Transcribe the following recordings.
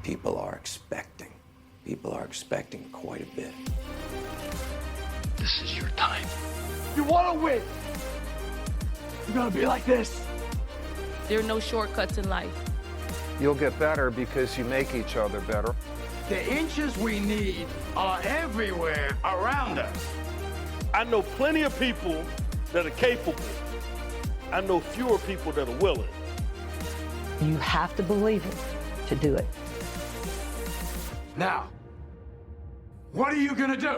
people are expecting. People are expecting quite a bit. This is your time. You want to win. You're going to be like this. There are no shortcuts in life. You'll get better because you make each other better. The inches we need are everywhere around us. I know plenty of people that are capable. I know fewer people that are willing. You have to believe it to do it. Now, what are you going to do?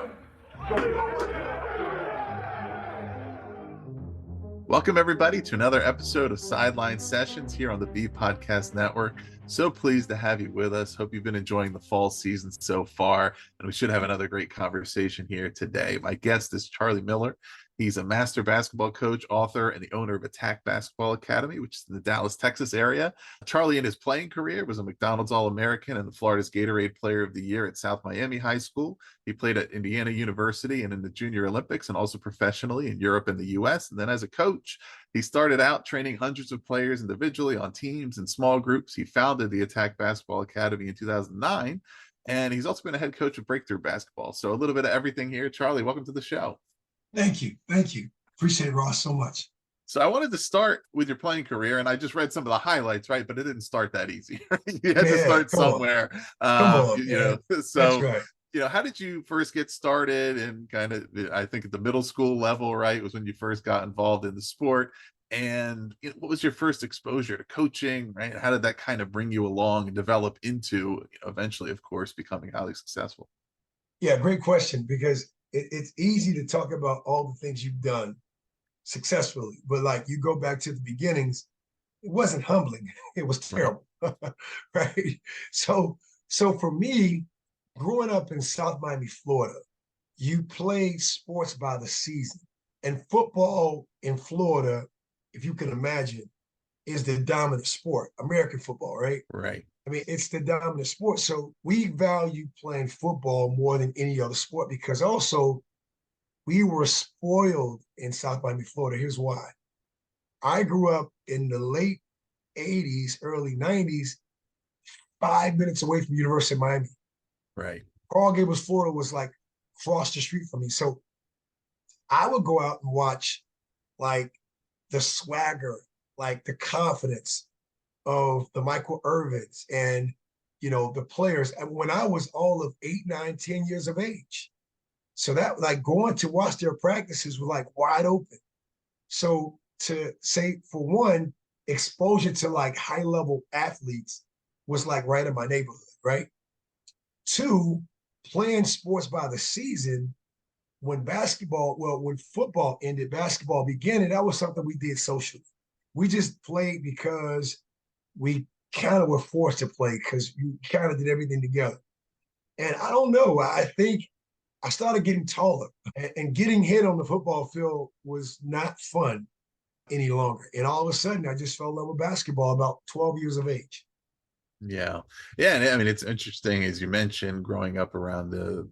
Welcome, everybody, to another episode of Sideline Sessions here on the B Podcast Network. So pleased to have you with us. Hope you've been enjoying the fall season so far, and we should have another great conversation here today. My guest is Charlie Miller. He's a master basketball coach, author, and the owner of Attack Basketball Academy, which is in the Dallas, Texas area. Charlie, in his playing career, was a McDonald's All-American and the Florida's Gatorade Player of the Year at South Miami High School. He played at Indiana University and in the Junior Olympics, and also professionally in Europe and the U.S. And then as a coach, he started out training hundreds of players individually on teams and small groups. He founded the Attack Basketball Academy in 2009, and he's also been a head coach of Breakthrough Basketball. So a little bit of everything here. Charlie, welcome to the show. Thank you. Thank you. Appreciate it, Ross, so much. So I wanted to start with your playing career, and I just read some of the highlights, right? But it didn't start that easy. You had to start somewhere. So, right. How did you first get started? And kind of, I think at the middle school level, right, was when you first got involved in the sport. And what was your first exposure to coaching, right? How did that kind of bring you along and develop into eventually, of course, becoming highly successful? Yeah, great question, because it's easy to talk about all the things you've done successfully, but like you go back to the beginnings, it wasn't humbling. It was terrible, right? So for me, growing up in South Miami, Florida, you play sports by the season, and football in Florida, if you can imagine, is the dominant sport, American football, right? Right. I mean, it's the dominant sport. So we value playing football more than any other sport, because also we were spoiled in South Miami, Florida. Here's why. I grew up in the late 80s, early 90s, 5 minutes away from University of Miami. Right. Coral Gables, Florida was like across the street from me. So I would go out and watch like the swagger, like the confidence of the Michael Irvins and, the players. And when I was all of 8, 9, 10 years of age. So that, like, going to watch their practices was like wide open. So to say, for one, exposure to like high level athletes was like right in my neighborhood, right? 2, playing sports by the season, when football ended, basketball began, and that was something we did socially. We just played because we kind of were forced to play, because you kind of did everything together. And I don't know, I think I started getting taller, and getting hit on the football field was not fun any longer. And all of a sudden, I just fell in love with basketball about 12 years of age. Yeah. And I mean, it's interesting, as you mentioned, growing up around the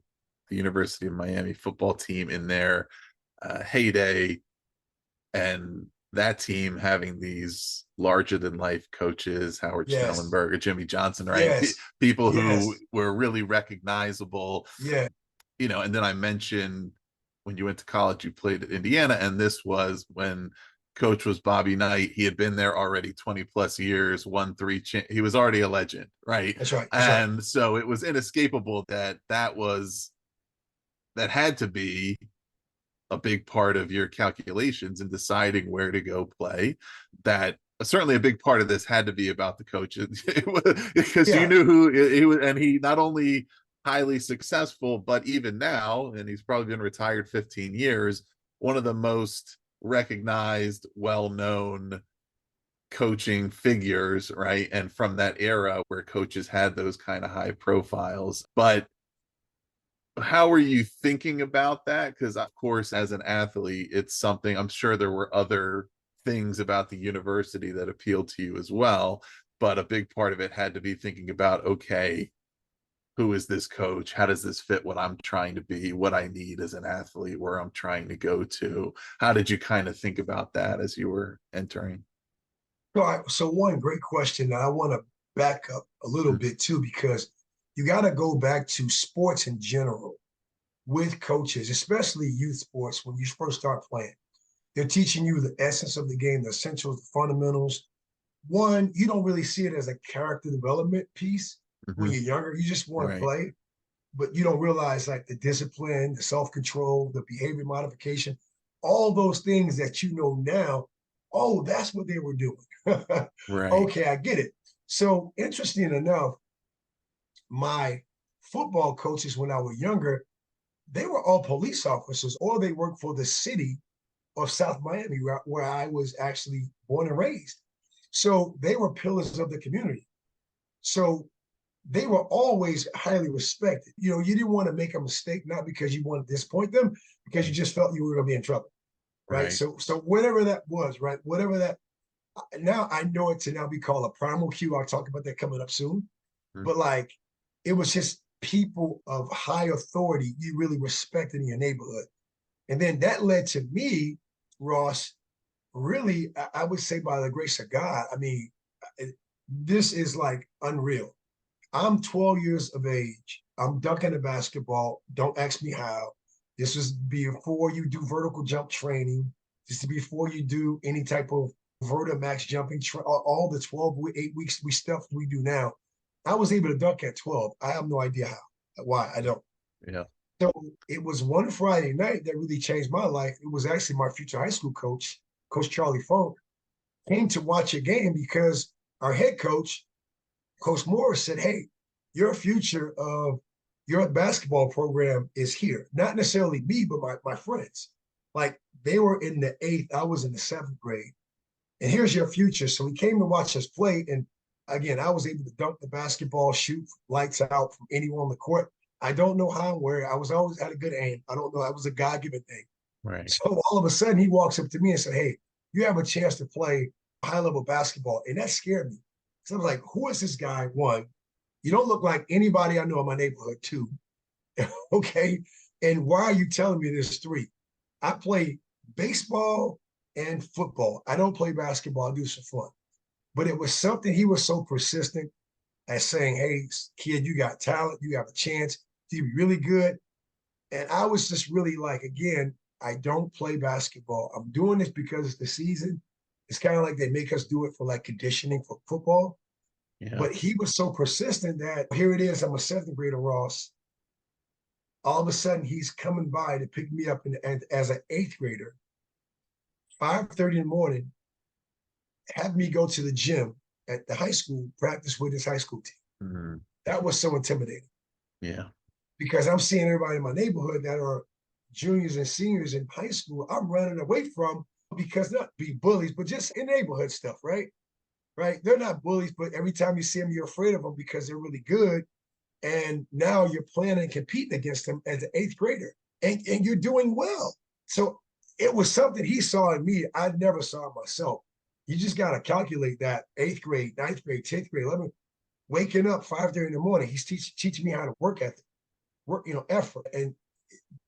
University of Miami football team in their heyday, and that team having these larger than life coaches, Howard Schnellenberger, Jimmy Johnson, right? Yes. People who were really recognizable. Yeah. And then I mentioned when you went to college, you played at Indiana, and this was when coach was Bobby Knight. He had been there already 20 plus years, won 3. He was already a legend, right? That's right. So it was inescapable that had to be a big part of your calculations in deciding where to go play. That certainly a big part of this had to be about the coaches, because you knew who he was, and he not only highly successful, but even now, and he's probably been retired 15 years, one of the most recognized, well-known coaching figures, right? And from that era where coaches had those kind of high profiles. But how were you thinking about that? Because of course, as an athlete, it's something, I'm sure there were other things about the university that appealed to you as well, but a big part of it had to be thinking about, okay, who is this coach? How does this fit what I'm trying to be, what I need as an athlete, where I'm trying to go to? How did you kind of think about that as you were entering? So one great question that I want to back up a little bit too, because you got to go back to sports in general with coaches, especially youth sports, when you first start playing. They're teaching you the essence of the game, the essentials, the fundamentals. One, you don't really see it as a character development piece when you're younger. You just want to play, but you don't realize like the discipline, the self-control, the behavior modification, all those things that you know now. Oh, that's what they were doing. Okay, I get it. So interesting enough, my football coaches when I was younger, they were all police officers, or they worked for the city of South Miami, where I was actually born and raised. So they were pillars of the community. So they were always highly respected. You know, you didn't want to make a mistake, not because you wanted to disappoint them, because you just felt you were going to be in trouble. Right. So whatever that was, right? Whatever that, now I know it to now be called a primal cue. I'll talk about that coming up soon. But like, it was just people of high authority you really respected in your neighborhood. And then that led to me, Ross, really, I would say by the grace of God, I mean, this is like unreal. I'm 12 years of age. I'm dunking a basketball. Don't ask me how. This was before you do vertical jump training. This is before you do any type of Vertimax jumping, all the 8 weeks stuff we do now. I was able to dunk at 12. I have no idea how, why, I don't. Yeah. So it was one Friday night that really changed my life. It was actually my future high school coach, Coach Charlie Funk, came to watch a game because our head coach, Coach Morris, said, hey, your future of your basketball program is here. Not necessarily me, but my friends. Like, they were in the 8th, I was in the 7th grade. And here's your future. So he came to watch us play. And again, I was able to dunk the basketball, shoot lights out from anyone on the court. I don't know how and where. I was always had a good aim. I don't know. That was a God-given thing. Right. So all of a sudden, he walks up to me and said, hey, you have a chance to play high-level basketball. And that scared me. So I was like, who is this guy? One, you don't look like anybody I know in my neighborhood. Two, okay? And why are you telling me this? Three, I play baseball and football. I don't play basketball. I do this for fun. But it was something, he was so persistent at saying, hey, kid, you got talent. You have a chance to be really good. And I was just really like, again, I don't play basketball. I'm doing this because it's the season. It's kind of like they make us do it for like conditioning for football. Yeah. But he was so persistent that here it is. I'm a 7th grader, Ross. All of a sudden, he's coming by to pick me up as an 8th grader, 5:30 in the morning, have me go to the gym at the high school, practice with his high school team. That was so intimidating. Yeah. Because I'm seeing everybody in my neighborhood that are juniors and seniors in high school, I'm running away from, because not be bullies, but just in neighborhood stuff, right? Right? They're not bullies, but every time you see them, you're afraid of them because they're really good. And now you're playing and competing against them as an 8th grader, and you're doing well. So it was something he saw in me I never saw in myself. You just got to calculate that 8th grade, 9th grade, 10th grade, 11th, waking up 5:30 in the morning. He's teaching me how to work ethic, effort. And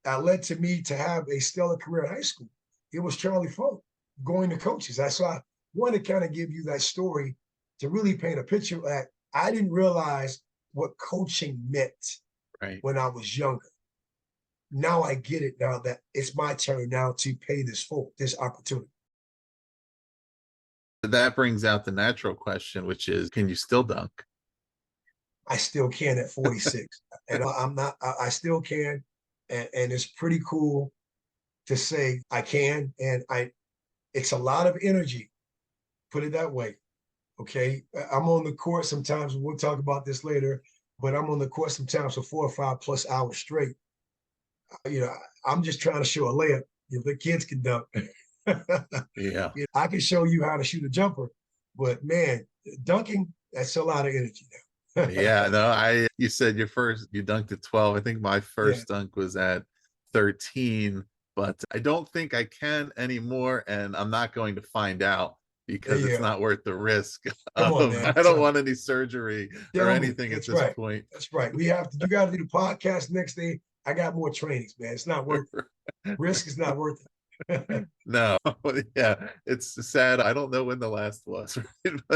that led to me to have a stellar career in high school. It was Charlie Funk going to coaches. So I want to kind of give you that story to really paint a picture that I didn't realize what coaching meant when I was younger. Now I get it, now that it's my turn now to pay this opportunity. That brings out the natural question, which is, can you still dunk? I still can at 46. And I still can. And it's pretty cool to say I can. And it's a lot of energy, put it that way. Okay. I'm on the court sometimes, and we'll talk about this later, but I'm on the court sometimes for 4 or 5+ hours straight. I'm just trying to show a layup. The kids can dunk. Yeah. I can show you how to shoot a jumper, but man, dunking, that's a lot of energy now. Yeah, no, you said you dunked at 12. I think my first dunk was at 13, but I don't think I can anymore, and I'm not going to find out because it's not worth the risk. I don't want any surgery or anything at this point. That's right. You got to do the podcast next day. I got more trainings, man. It's not worth it. Risk is not worth it. No, yeah, it's sad. I don't know when the last was.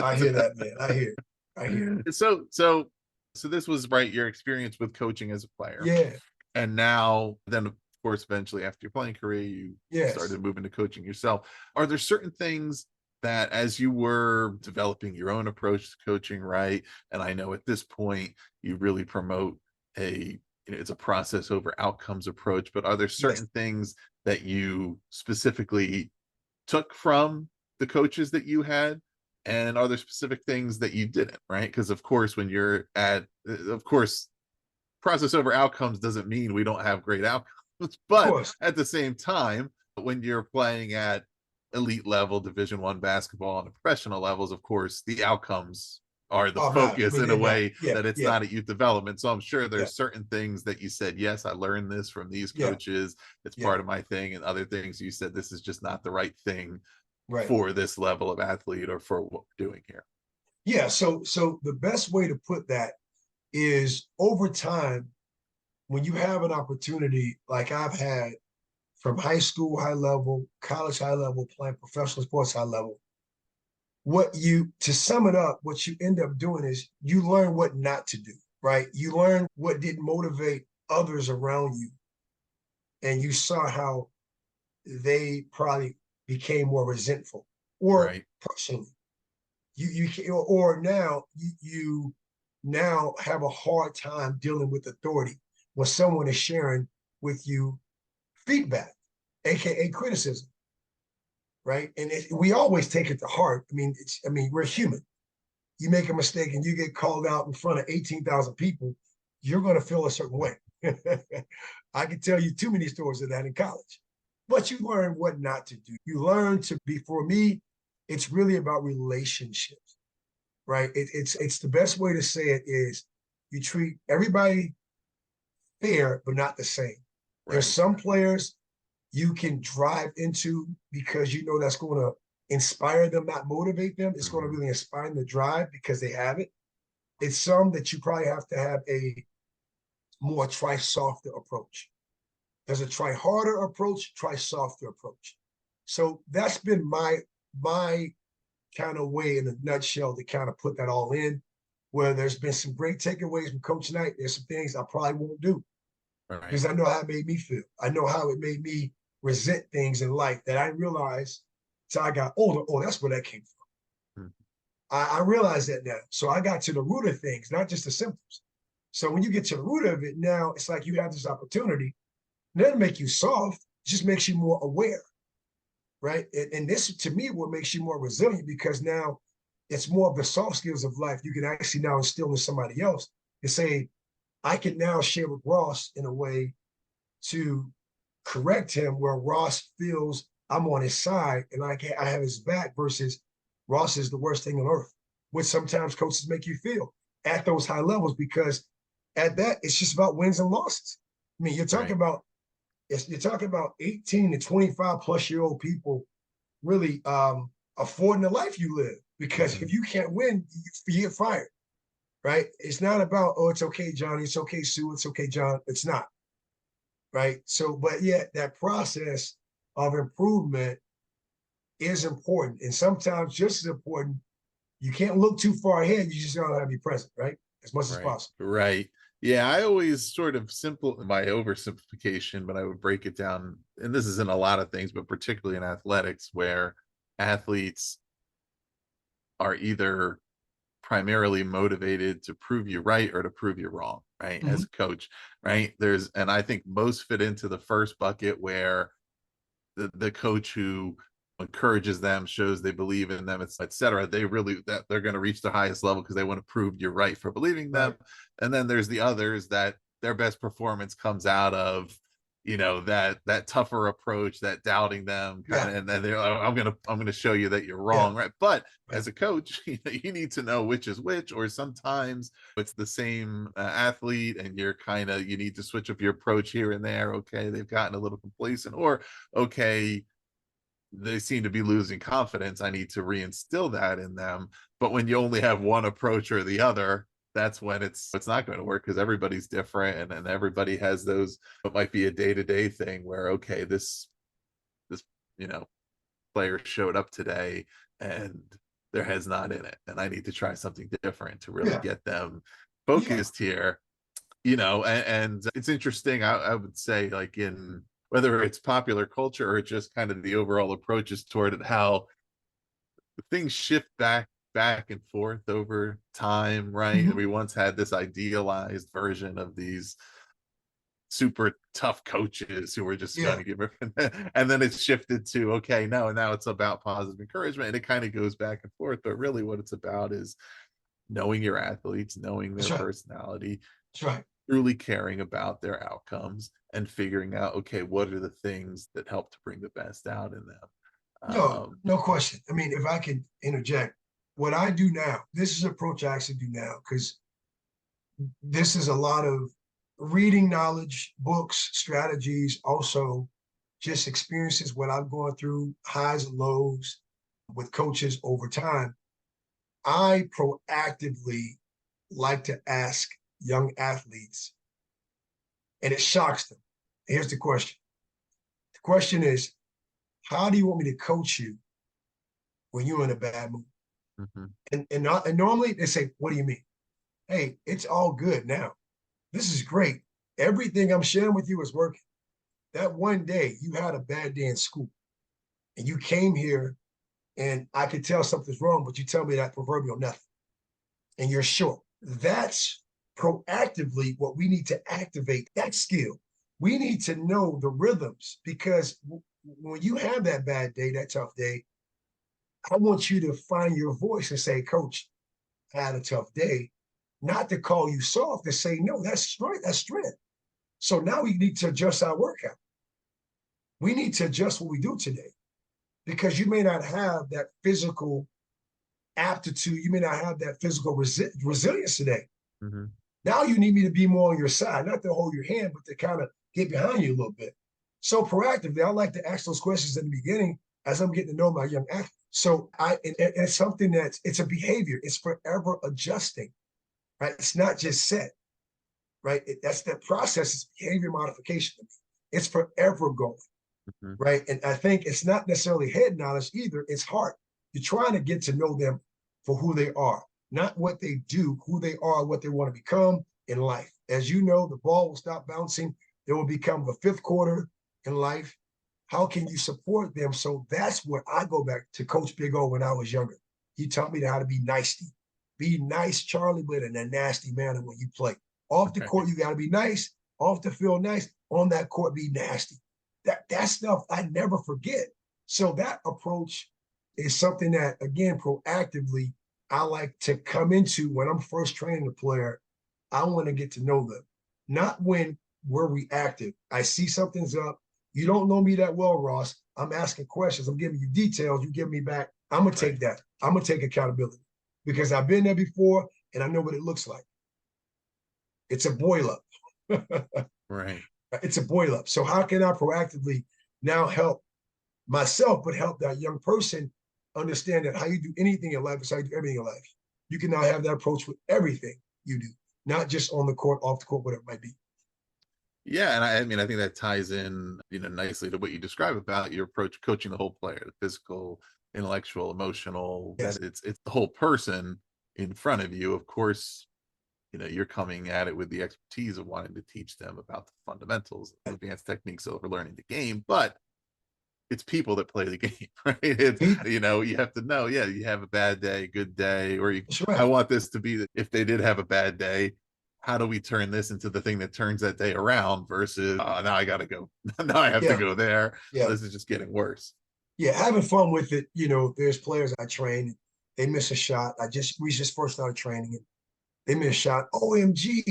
I hear that, man. I hear it. I hear. So this was right your experience with coaching as a player. Yeah. And now then of course eventually after your playing career you Yes. started moving to coaching yourself. Are there certain things that as you were developing your own approach to coaching, right? And I know at this point you really promote it's a process over outcomes approach, but are there certain things that you specifically took from the coaches that you had? And are there specific things that you didn't, right? Because of course, when you're of course, process over outcomes doesn't mean we don't have great outcomes, but at the same time, when you're playing at elite level, Division I basketball on the professional levels, of course, the outcomes are the focus in a way that it's not at youth development. So I'm sure there's certain things that you said, yes, I learned this from these coaches. It's part of my thing. And other things you said, this is just not the right thing for this level of athlete or for what we're doing here. Yeah. So the best way to put that is over time, when you have an opportunity like I've had from high school high level, college high level, playing professional sports high level, to sum it up, what you end up doing is you learn what not to do, right? You learn what didn't motivate others around you. And you saw how they probably became more resentful or personally. You now have a hard time dealing with authority when someone is sharing with you feedback, aka criticism, right? And we always take it to heart. I mean, we're human. You make a mistake and you get called out in front of 18,000 people, you're going to feel a certain way. I can tell you too many stories of that in college. But you learn what not to do. You learn to be, for me, it's really about relationships, right? It's the best way to say it is you treat everybody fair, but not the same. There's some players you can drive into because you know that's going to inspire them, not motivate them. It's going to really inspire them to drive because they have it. It's some that you probably have to have a more try softer approach. There's a try harder approach, try softer approach. So that's been my kind of way in a nutshell to kind of put that all in, where there's been some great takeaways from Coach Knight. There's some things I probably won't do because I know how it made me feel. I know how it made me resent things in life that I realized as I got older. Oh, that's where that came from. I realized that now. So I got to the root of things, not just the symptoms. So when you get to the root of it, now it's like you have this opportunity. It doesn't make you soft, it just makes you more aware, right? And this, to me, what makes you more resilient, because now it's more of the soft skills of life you can actually now instill in somebody else and say, I can now share with Ross in a way to correct him where Ross feels I'm on his side and I have his back, versus Ross is the worst thing on earth, which sometimes coaches make you feel at those high levels, because at that, it's just about wins and losses. I mean, you're talking about 18 to 25 plus year old people really affording the life you live, because if you can't win, you get fired, right? It's not about, oh, it's okay, Johnny, it's okay, Sue, it's okay, John. It's not, right? So, but yet that process of improvement is important, and sometimes just as important. You can't look too far ahead. You just gotta be present, right? As much as possible. Right. Yeah, I always sort of my oversimplification, but I would break it down. And this is in a lot of things, but particularly in athletics, where athletes are either primarily motivated to prove you right or to prove you wrong, right? As a coach, right? And I think most fit into the first bucket, where the coach who encourages them, shows they believe in them, etc. They really, that they're going to reach the highest level because they want to prove you're right for believing them. And then there's the others that their best performance comes out of, that tougher approach, that doubting them and then they're like, I'm gonna show you that you're wrong, right? But as a coach, you need to know which is which, or sometimes it's the same athlete and you need to switch up your approach here and there. Okay, they've gotten a little complacent, or okay, they seem to be losing confidence, I need to reinstill that in them. But when you only have one approach or the other, that's when it's not going to work, because everybody's different and everybody has those. It might be a day-to-day thing where, okay, this player showed up today and their head's not in it, and I need to try something different to really Yeah. get them focused here. And it's interesting. I would say, like, in whether it's popular culture or just kind of the overall approaches toward it, how things shift back and forth over time, right? Mhm. We once had this idealized version of these super tough coaches who were just Yeah. trying to give and then it's shifted to, okay, no, now it's about positive encouragement, and it kind of goes back and forth. But really what it's about is knowing your athletes, knowing their That's right. personality, That's right. truly caring about their outcomes, and figuring out, okay, what are the things that help to bring the best out in them. No question. I mean, if I can interject, what I do now, this is an approach I actually do now, because this is a lot of reading knowledge, books, strategies, also just experiences, what I've gone through, highs and lows with coaches over time. I proactively like to ask young athletes, and it shocks them. Here's the question. The question is, how do you want me to coach you when you're in a bad mood? Mhm. And normally they say, what do you mean? Hey, it's all good now. This is great. Everything I'm sharing with you is working. That one day you had a bad day in school and you came here and I could tell something's wrong, but you tell me that proverbial nothing and you're sure. That's proactively what we need to activate, that skill. We need to know the rhythms, because when you have that bad day, that tough day, I want you to find your voice and say, Coach, I had a tough day. Not to call you soft, to say, no, that's strength, that's strength. So now we need to adjust our workout. We need to adjust what we do today, because you may not have that physical aptitude. You may not have that physical resilience today. Mhm. Now you need me to be more on your side, not to hold your hand, but to kind of get behind you a little bit. So proactively, I like to ask those questions in the beginning as I'm getting to know my young athlete. So it's something it's a behavior. It's forever adjusting, right? It's not just set, right? That's that process. It's behavior modification. It's forever going, Mhm. right? And I think it's not necessarily head knowledge either. It's heart. You're trying to get to know them for who they are, not what they do, who they are, what they want to become in life. As you know, the ball will stop bouncing. There will become the fifth quarter in life. How can you support them? So that's where I go back to Coach Big O when I was younger. He taught me how to be nasty. Be nice, Charlie, but in a nasty manner when you play. Off the court, you got to be nice. Off the field, nice. On that court, be nasty. That stuff I never forget. So that approach is something that, again, proactively, I like to come into when I'm first training a player. I want to get to know them, not when we're reactive. I see something's up. You don't know me that well, Ross. I'm asking questions. I'm giving you details. You give me back. I'm going to take that. I'm going to take accountability, because I've been there before and I know what it looks like. It's a boil up. Right. It's a boil up. So how can I proactively now help myself, but help that young person understand that how you do anything in life is how you do everything in life. You can now have that approach with everything you do, not just on the court, off the court, whatever it might be. Yeah, and I mean, I think that ties in, nicely to what you describe about your approach coaching the whole player, the physical, intellectual, emotional. Yes. That it's the whole person in front of you. Of course, you're coming at it with the expertise of wanting to teach them about the fundamentals, advanced techniques of learning the game, but it's people that play the game, right? It's, you have to know, yeah, you have a bad day, good day, or That's right. I want this to be that if they did have a bad day, how do we turn this into the thing that turns that day around versus now I gotta go. Now I have to go there. Yeah. This is just getting worse. Yeah, having fun with it. There's players I train, they miss a shot. We just first started training and they miss a shot. OMG,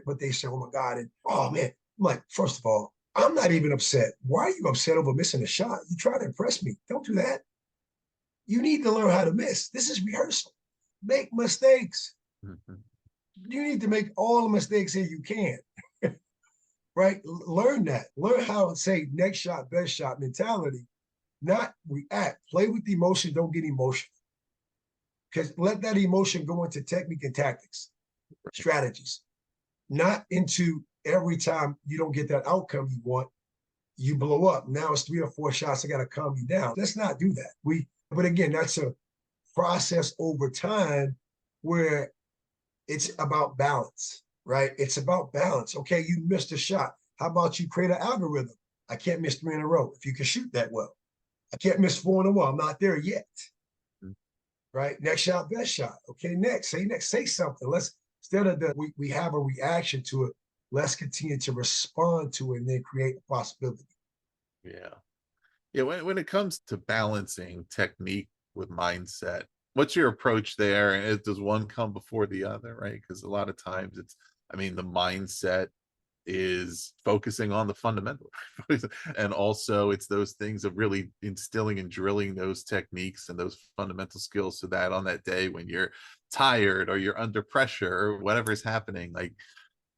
but they say, oh my God. And oh man, I'm like, first of all, I'm not even upset. Why are you upset over missing a shot? You try to impress me. Don't do that. You need to learn how to miss. This is rehearsal. Make mistakes. Mhm. You need to make all the mistakes that you can. Right? Learn that. Learn how to say next shot, best shot mentality, not react. Play with the emotion. Don't get emotional. Because let that emotion go into technique and tactics, strategies, not into every time you don't get that outcome you want, you blow up. Now it's 3 or 4 shots. I got to calm you down. Let's not do that. But again, that's a process over time where it's about balance, right? It's about balance. Okay, you missed a shot. How about you create an algorithm? I can't miss 3 in a row if you can shoot that well. I can't miss 4 in a row. I'm not there yet. Right? Next shot, best shot. Okay, next, say something. Let's, instead of we have a reaction to it, let's continue to respond to it and then create a possibility. Yeah. Yeah, when it comes to balancing technique with mindset, what's your approach there? And does one come before the other, right? Because a lot of times it's, I mean, the mindset is focusing on the fundamental, and also it's those things of really instilling and drilling those techniques and those fundamental skills, so that on that day when you're tired or you're under pressure or whatever's happening, like,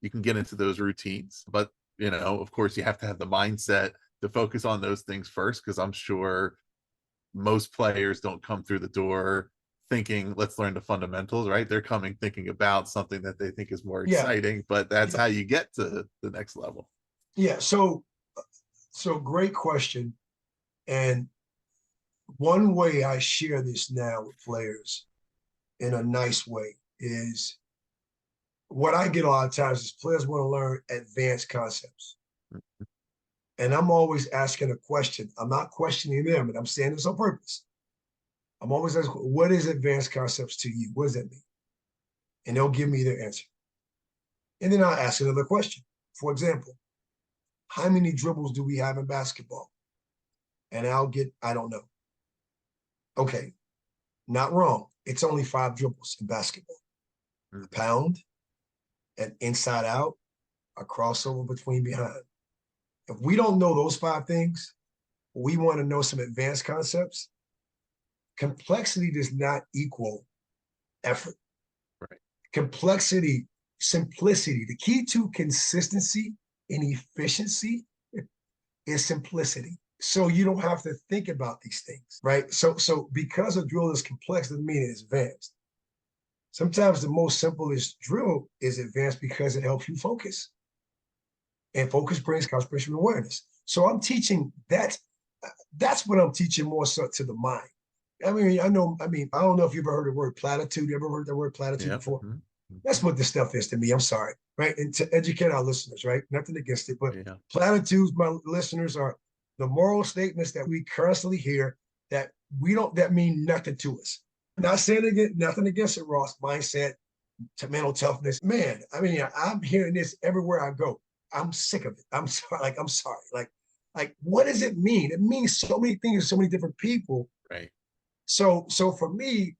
you can get into those routines. But of course, you have to have the mindset to focus on those things first, because I'm sure most players don't come through the door thinking, let's learn the fundamentals, right? They're coming thinking about something that they think is more exciting, but that's how you get to the next level. Yeah. So great question. And one way I share this now with players in a nice way is, what I get a lot of times is players want to learn advanced concepts. And I'm always asking a question. I'm not questioning them, and I'm saying this on purpose. I'm always asking, what is advanced concepts to you? What does that mean? And they'll give me their answer. And then I'll ask another question. For example, how many dribbles do we have in basketball? And I'll get, I don't know. Okay, not wrong. It's only 5 dribbles in basketball. A pound, an inside out, a crossover between behind. If we don't know those 5 things, we want to know some advanced concepts. Complexity does not equal effort. Right. Complexity, simplicity. The key to consistency and efficiency is simplicity. So you don't have to think about these things, right? So because a drill is complex doesn't mean it's advanced. Sometimes the most simplest drill is advanced because it helps you focus. And focus brings concentration and awareness. So I'm teaching that. That's what I'm teaching more so to the mind. I don't know if you've ever heard the word platitude. You ever heard the word platitude before? That's what this stuff is to me. I'm sorry, right? And to educate our listeners, right? Nothing against it, but platitudes, my listeners, are the moral statements that we constantly hear that mean nothing to us. Not saying again, nothing against it, Ross. Mindset, to mental toughness. Man, I'm hearing this everywhere I go. I'm sick of it. I'm sorry. Like, what does it mean? It means so many things to so many different people. Right. So for me,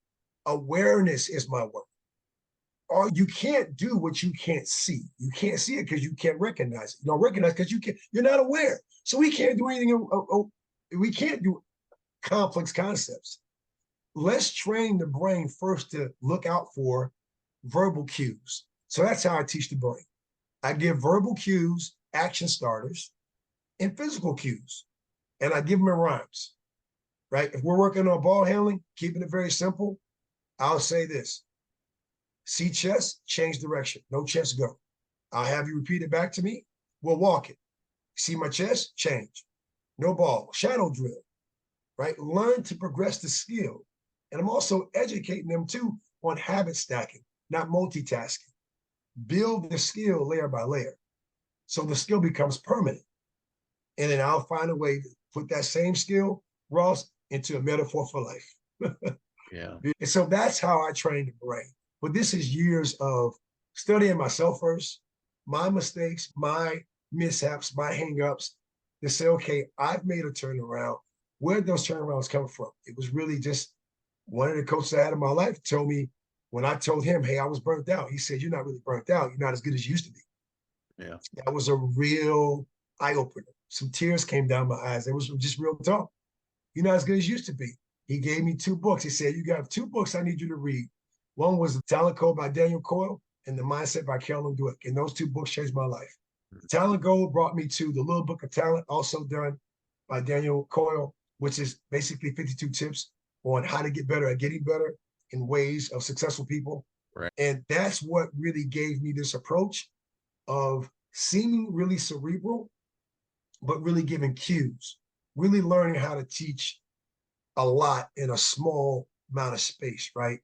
awareness is my work. Or you can't do what you can't see. You can't see it because you can't recognize it. You don't recognize because you're not aware. So we can't do anything. We can't do complex concepts. Let's train the brain first to look out for verbal cues. So that's how I teach the brain. I give verbal cues, action starters, and physical cues. And I give them in rhymes, right? If we're working on ball handling, keeping it very simple, I'll say this. See chest, change direction. No chest, go. I'll have you repeat it back to me. We'll walk it. See my chest, change. No ball, shadow drill, right? Learn to progress the skill. And I'm also educating them too on habit stacking, not multitasking. Build the skill layer by layer. So the skill becomes permanent. And then I'll find a way to put that same skill, Ross, into a metaphor for life. Yeah. And so that's how I train the brain. But this is years of studying myself first, my mistakes, my mishaps, my hangups, to say, okay, I've made a turnaround. Where did those turnarounds come from? It was really just one of the coaches I had in my life told me, when I told him, hey, I was burnt out, he said, you're not really burnt out. You're not as good as you used to be. Yeah. That was a real eye-opener. Some tears came down my eyes. It was just real talk. You're not as good as you used to be. He gave me 2 books. He said, you got 2 books I need you to read. One was The Talent Code by Daniel Coyle and The Mindset by Carolyn Dweck. And those 2 books changed my life. The Talent Code brought me to The Little Book of Talent, also done by Daniel Coyle, which is basically 52 tips on how to get better at getting better in ways of successful people. Right. And that's what really gave me this approach of seeming really cerebral, but really giving cues, really learning how to teach a lot in a small amount of space, right?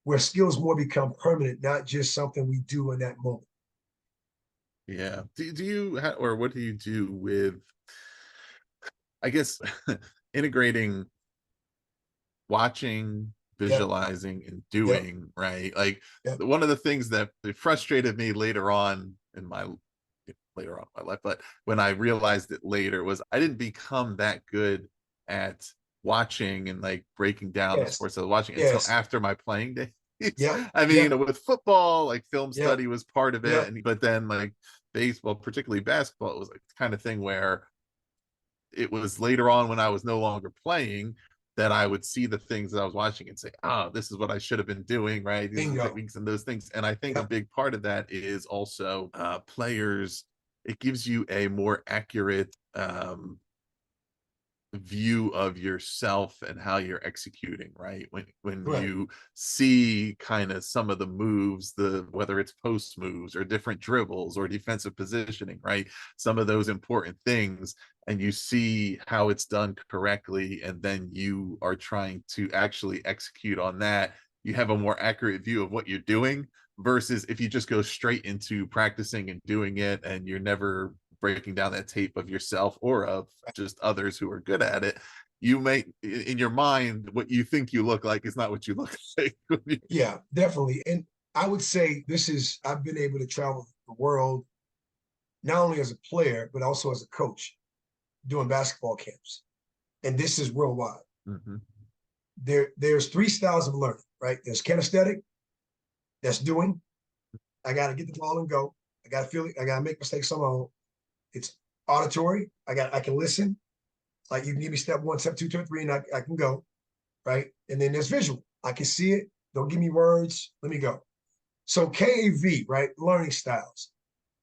Where skills more become permanent, not just something we do in that moment. Yeah. Do you or what do you do with, I guess, integrating watching, Yep, visualizing, and yep, doing, right? Like yep. one of the things that frustrated me later on in my life, but when I realized it later, was I didn't become that good at watching and like breaking down the Yes, sports I was watching until yes. after my playing days. Yep, I yep, mean, with football, like film yep, study was part of it, yep. and but then like baseball, particularly basketball, it was like the kind of thing where it was later on when I was no longer playing that I would see the things that I was watching and say, oh, this is what I should have been doing, right? These are the Bingo. techniques and those things. And I think a Yep, big part of that is also players, it gives you a more accurate view of yourself and how you're executing, right? When right. you see kind of some of the moves, the whether it's post moves or different dribbles or defensive positioning, right? Some of those important things, and you see how it's done correctly, and then you are trying to actually execute on that, you have a more accurate view of what you're doing, versus if you just go straight into practicing and doing it and you're never breaking down that tape of yourself or of just others who are good at it, you may in your mind what you think you look like is not what you look like. Yeah, definitely. And I would say I've been able to travel the world not only as a player, but also as a coach doing basketball camps. And this is worldwide. Mhm. There's three styles of learning, right? There's kinesthetic, that's doing. I got to get the ball and go. I got to feel it. I got to make mistakes on my own. It's auditory. I can listen. Like you can give me step one, step two, step three, and I can go, right? And then there's visual. I can see it. Don't give me words. Let me go. So KAV, right? Learning styles.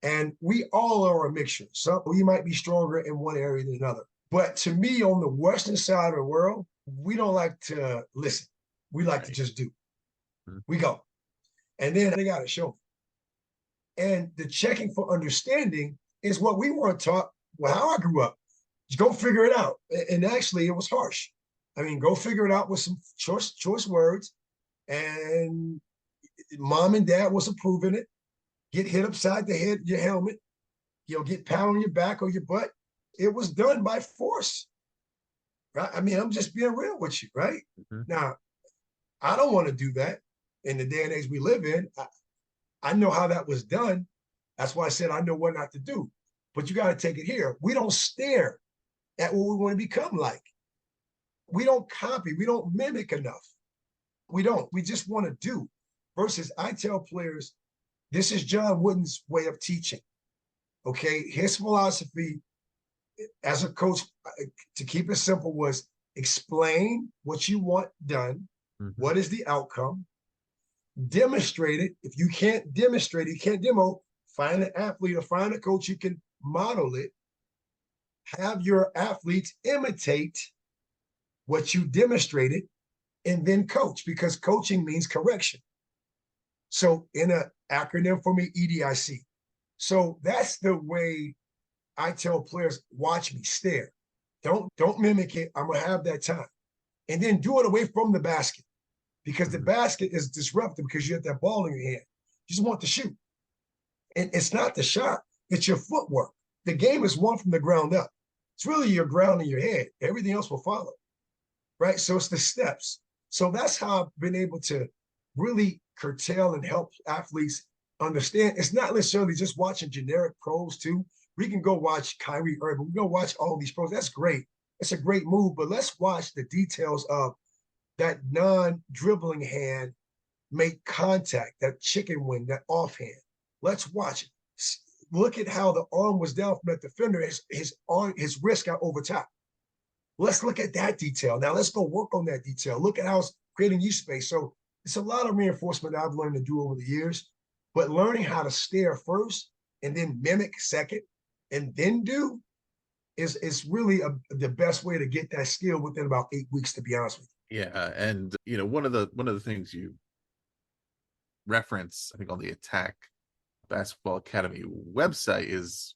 And we all are a mixture. Some we might be stronger in one area than another. But to me, on the Western side of the world, we don't like to listen. We like to just do. We go. And then they got to show me. And the checking for understanding is what we weren't taught. Well, how I grew up. Just go figure it out. And actually, it was harsh. I mean, go figure it out with some choice words. And mom and dad was approving it. Get hit upside the head, your helmet. You'll get pound on your back or your butt. It was done by force, right? I mean, I'm just being real with you, right? Mhm. Now, I don't want to do that in the day and age we live in. I know how that was done. That's why I said I know what not to do. But you got to take it here. We don't stare at what we want to become like. We don't copy. We don't mimic enough. We don't. We just want to do. Versus, I tell players, this is John Wooden's way of teaching. Okay, his philosophy as a coach, to keep it simple, was explain what you want done. Mhm. What is the outcome? Demonstrate it. If you can't demonstrate it, you can't demo, find an athlete or find a coach who can model it. Have your athletes imitate what you demonstrated and then coach, because coaching means correction. So in an acronym for me, EDIC. So that's the way I tell players, watch me, stare. Don't mimic it. I'm gonna have that time. And then do it away from the basket, because the basket is disruptive because you have that ball in your hand. You just want to shoot. And it's not the shot, it's your footwork. The game is won from the ground up. It's really your ground in your head. Everything else will follow. Right? So it's the steps. So that's how I've been able to really curtail and help athletes understand. It's not necessarily just watching generic pros too. We can go watch Kyrie Irving. We can go watch all these pros. That's great. It's a great move, but let's watch the details of that non-dribbling hand make contact, that chicken wing, that offhand. Let's watch it. Look at how the arm was down from that defender. His wrist got over top. Let's look at that detail. Now let's go work on that detail. Look at how it's creating use space. So it's a lot of reinforcement I've learned to do over the years, but learning how to stare first and then mimic second and then do is really the best way to get that skill within about 8 weeks, to be honest with you. Yeah, and one of the things you reference, I think, on the Attack Basketball Academy website is,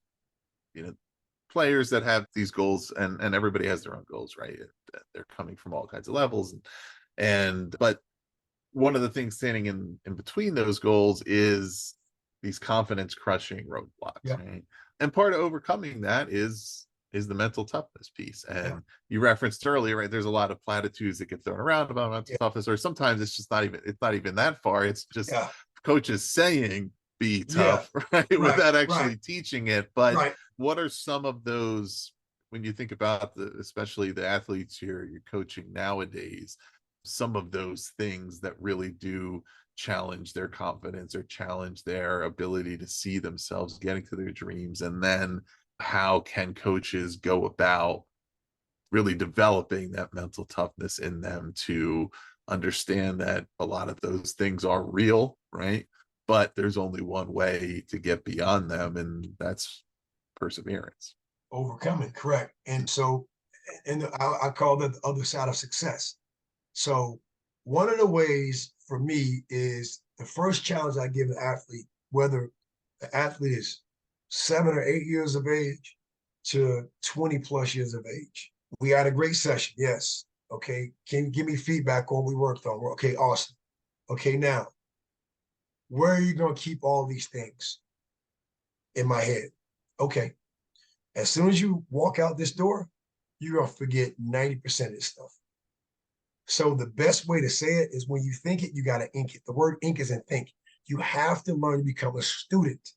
players that have these goals, and everybody has their own goals, right? They're coming from all kinds of levels, and But one of the things standing in between those goals is these confidence crushing roadblocks, right? And part of overcoming that is the mental toughness piece. And you referenced earlier, right? There's a lot of platitudes that get thrown around about mental toughness, or sometimes it's just not even that far. It's just coaches saying be tough, right? Without actually teaching it. But what are some of those, when you think about especially the athletes you're coaching nowadays, some of those things that really do challenge their confidence or challenge their ability to see themselves getting to their dreams? And then how can coaches go about really developing that mental toughness in them to understand that a lot of those things are real, right? But there's only one way to get beyond them, and that's perseverance. Overcoming, correct. And so, and I call that the other side of success. So one of the ways for me is the first challenge I give an athlete, whether the athlete is 7 or 8 years of age to 20 plus years of age. We had a great session. Yes. Okay. Can you give me feedback on what we worked on? Okay. Awesome. Okay. Now, where are you going to keep all these things in my head? Okay. As soon as you walk out this door, you're going to forget 90% of this stuff. So the best way to say it is when you think it, you got to ink it. The word ink is in think. You have to learn to become a student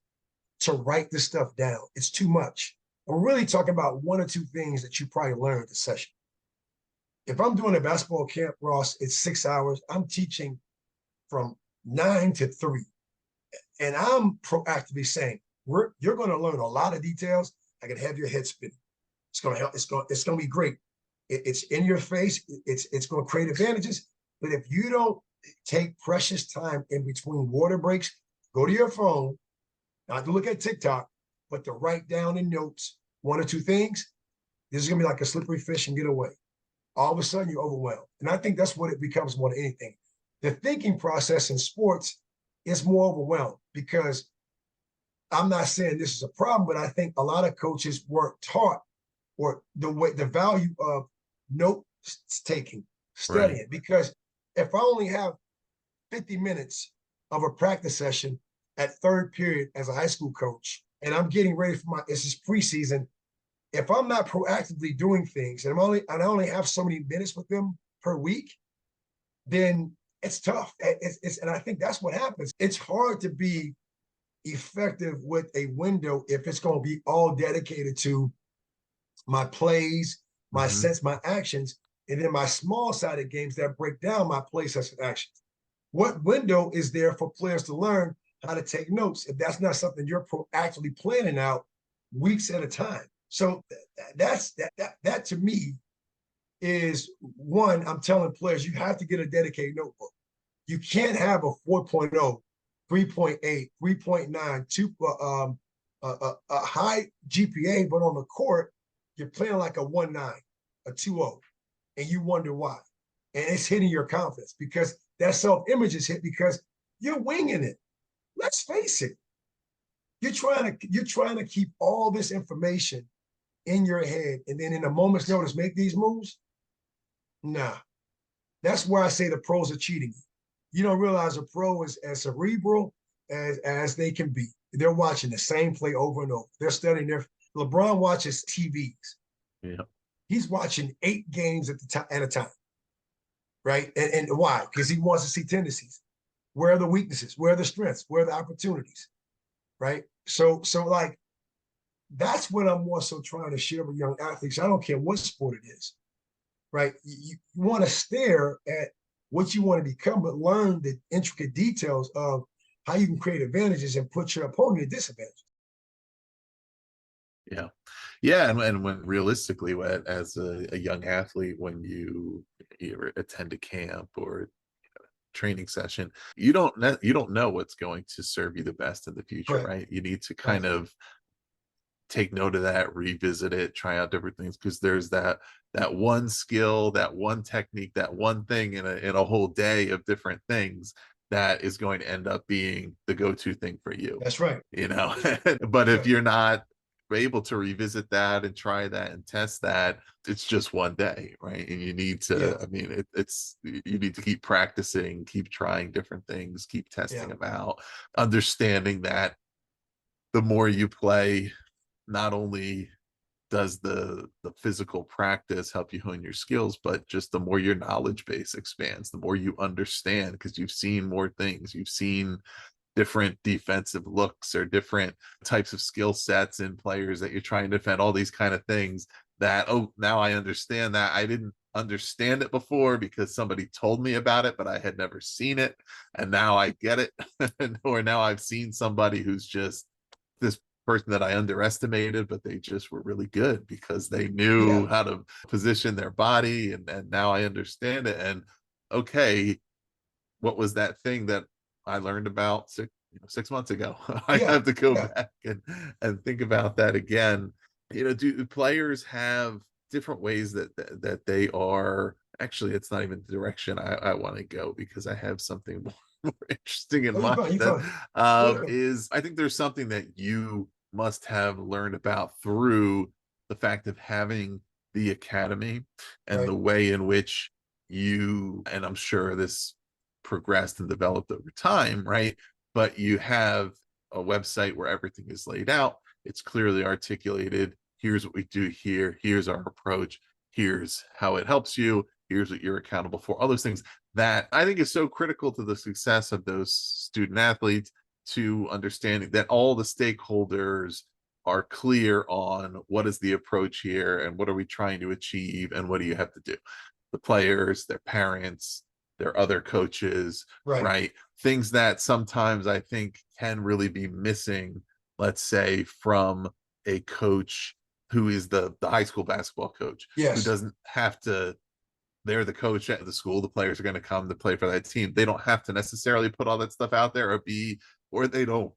to write this stuff down. It's too much. And we're really talking about 1 or 2 things that you probably learned this session. If I'm doing a basketball camp, Ross, it's 6 hours. I'm teaching from 9 to 3. And I'm proactively saying, you're going to learn a lot of details. I can have your head spinning. It's going to help. It's going to be great. It's in your face. It's going to create advantages. But if you don't take precious time in between water breaks, go to your phone, not to look at TikTok, but to write down in notes 1 or 2 things, this is going to be like a slippery fish and get away. All of a sudden, you're overwhelmed. And I think that's what it becomes more than anything. The thinking process in sports is more overwhelmed because I'm not saying this is a problem, but I think a lot of coaches weren't taught or the value of note taking, studying. Right. Because if I only have 50 minutes of a practice session at third period as a high school coach, and I'm getting ready for this is preseason, if I'm not proactively doing things and I only have so many minutes with them per week, then it's tough. And I think that's what happens. It's hard to be effective with a window if it's going to be all dedicated to my plays, my sets, my actions, and then my small-sided games that break down my play sets and actions. What window is there for players to learn how to take notes if that's not something you're proactively planning out weeks at a time? So that to me is one. I'm telling players you have to get a dedicated notebook. You can't have a 4.0, 3.8, 3.9, 2 a high GPA, but on the court you're playing like a 1.9, a 2.0, and you wonder why. And it's hitting your confidence because that self-image is hit because you're winging it. Let's face it. You're trying to keep all this information in your head and then in a moment's notice make these moves. Nah. That's where I say the pros are cheating you. You don't realize a pro is as cerebral as they can be. They're watching the same play over and over. They're studying LeBron watches TVs. Yeah. He's watching 8 games at a time. Right? And why? Because he wants to see tendencies. Where are the weaknesses? Where are the strengths? Where are the opportunities? Right? So like, that's what I'm more so trying to share with young athletes. I don't care what sport it is. Right? You want to stare at what you want to become, but learn the intricate details of how you can create advantages and put your opponent at disadvantage. Yeah. Yeah. And when realistically, as a young athlete, when you attend a camp or training session, you don't know what's going to serve you the best in the future, right? You need to kind of take note of that, revisit it, try out different things, because there's that one skill, that one technique, that one thing in a whole day of different things that is going to end up being the go-to thing for you. That's right. But if you're not able to revisit that and try that and test that, it's just one day, right? And you need to, Yeah. I mean, it's you need to keep practicing, keep trying different things, keep testing Yeah. them out, understanding that the more you play, not only does the physical practice help you hone your skills, but just the more your knowledge base expands, the more you understand, because you've seen more things, you've seen different defensive looks or different types of skill sets in players that you're trying to defend, all these kind of things that, oh, now I understand that. I didn't understand it before because somebody told me about it, but I had never seen it. And now I get it. Or now I've seen somebody who's just this person that I underestimated, but they just were really good because they knew Yeah. how to position their body. And now I understand it. And okay, what was that thing that I learned about 6 months ago? I Yeah. have to go Yeah. back and think about that again. Do players have different ways that they are, actually, it's not even the direction I want to go, because I have something more interesting in Oh, you're mind fine. You're that fine. Go ahead. is, I think there's something that you must have learned about through the fact of having the academy and Right. the way in which you, and I'm sure this progressed and developed over time, right? But you have a website where everything is laid out. It's clearly articulated. Here's what we do here. Here's our approach. Here's how it helps you. Here's what you're accountable for. All those things that I think is so critical to the success of those student athletes, to understanding that all the stakeholders are clear on what is the approach here and what are we trying to achieve and what do you have to do. The players, their parents, their other coaches, Right. right? Things that sometimes I think can really be missing, let's say, from a coach who is the high school basketball coach, who Yes. doesn't have to, they're the coach at the school, the players are going to come to play for that team. They don't have to necessarily put all that stuff out there, or they don't,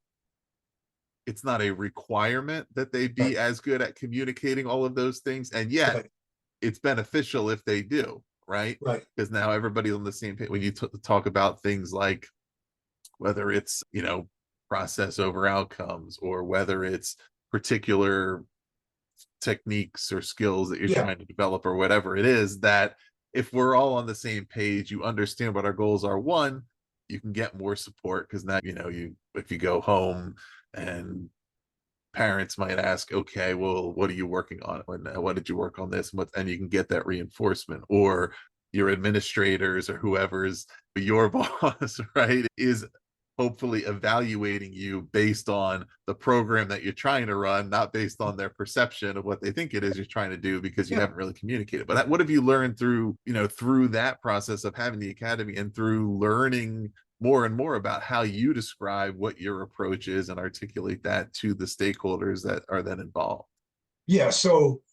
it's not a requirement that they be Right. as good at communicating all of those things. And yet Right. it's beneficial if they do, right? Right. Because now everybody's on the same page when you talk about things like whether it's, process over outcomes, or whether it's particular techniques or skills that you're Yeah. trying to develop, or whatever it is, that if we're all on the same page, you understand what our goals are. One, you can get more support, because now, if you go home and parents might ask, okay, well, what are you working on? What did you work on this? And you can get that reinforcement. Or your administrators or whoever's your boss, right, is hopefully evaluating you based on the program that you're trying to run, not based on their perception of what they think it is you're trying to do, because you Yeah. haven't really communicated. But what have you learned through, through that process of having the academy, and through learning more and more about how you describe what your approach is and articulate that to the stakeholders that are then involved? Yeah. So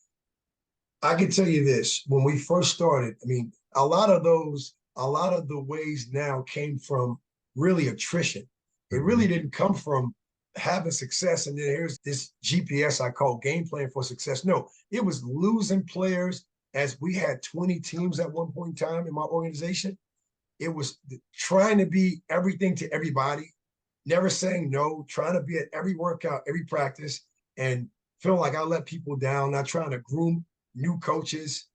I can tell you this: when we first started, I mean, a lot of the ways now came from really attrition. It really didn't come from having success and then here's this GPS I call game plan for success. No, it was losing players. As we had 20 teams at one point in time in my organization, it was trying to be everything to everybody, never saying no, trying to be at every workout, every practice, and feeling like I let people down, not trying to groom new coaches,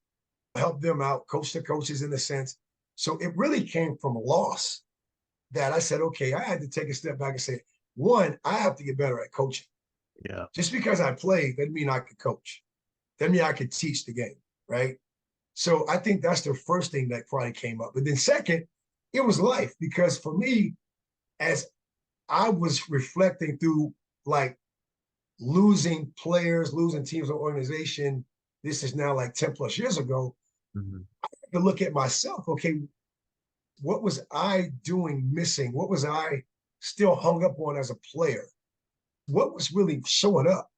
help them out, coach the coaches in a sense. So it really came from a loss that I said, okay, I had to take a step back and say, one, I have to get better at coaching. Yeah. Just because I played doesn't mean I could coach. Doesn't mean I could teach the game, right? So I think that's the first thing that probably came up. But then second, it was life, because for me, as I was reflecting through like losing players, losing teams or organization, this is now like 10 plus years ago, Mhm. I had to look at myself. Okay, what was I doing missing? What was I still hung up on as a player? What was really showing up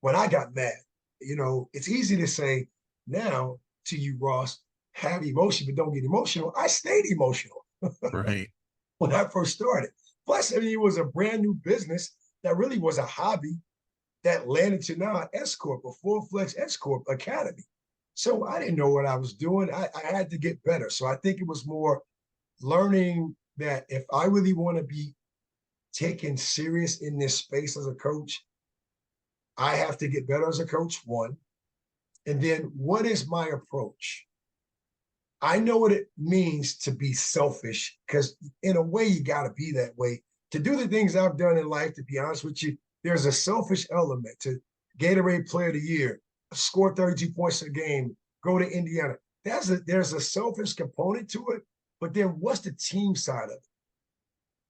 when I got mad? It's easy to say now to you, Ross, have emotion, but don't get emotional. I stayed emotional Right. when I first started. Plus, I mean, it was a brand new business that really was a hobby that led into now an S Corp, a full-fledged S Corp academy. So I didn't know what I was doing. I had to get better. So I think it was more learning that if I really want to be taken serious in this space as a coach, I have to get better as a coach, one. And then what is my approach? I know what it means to be selfish, because in a way, you got to be that way. To do the things I've done in life, to be honest with you, there's a selfish element to Gatorade Player of the Year, score 32 points a game, go to Indiana. There's a selfish component to it, but then what's the team side of it?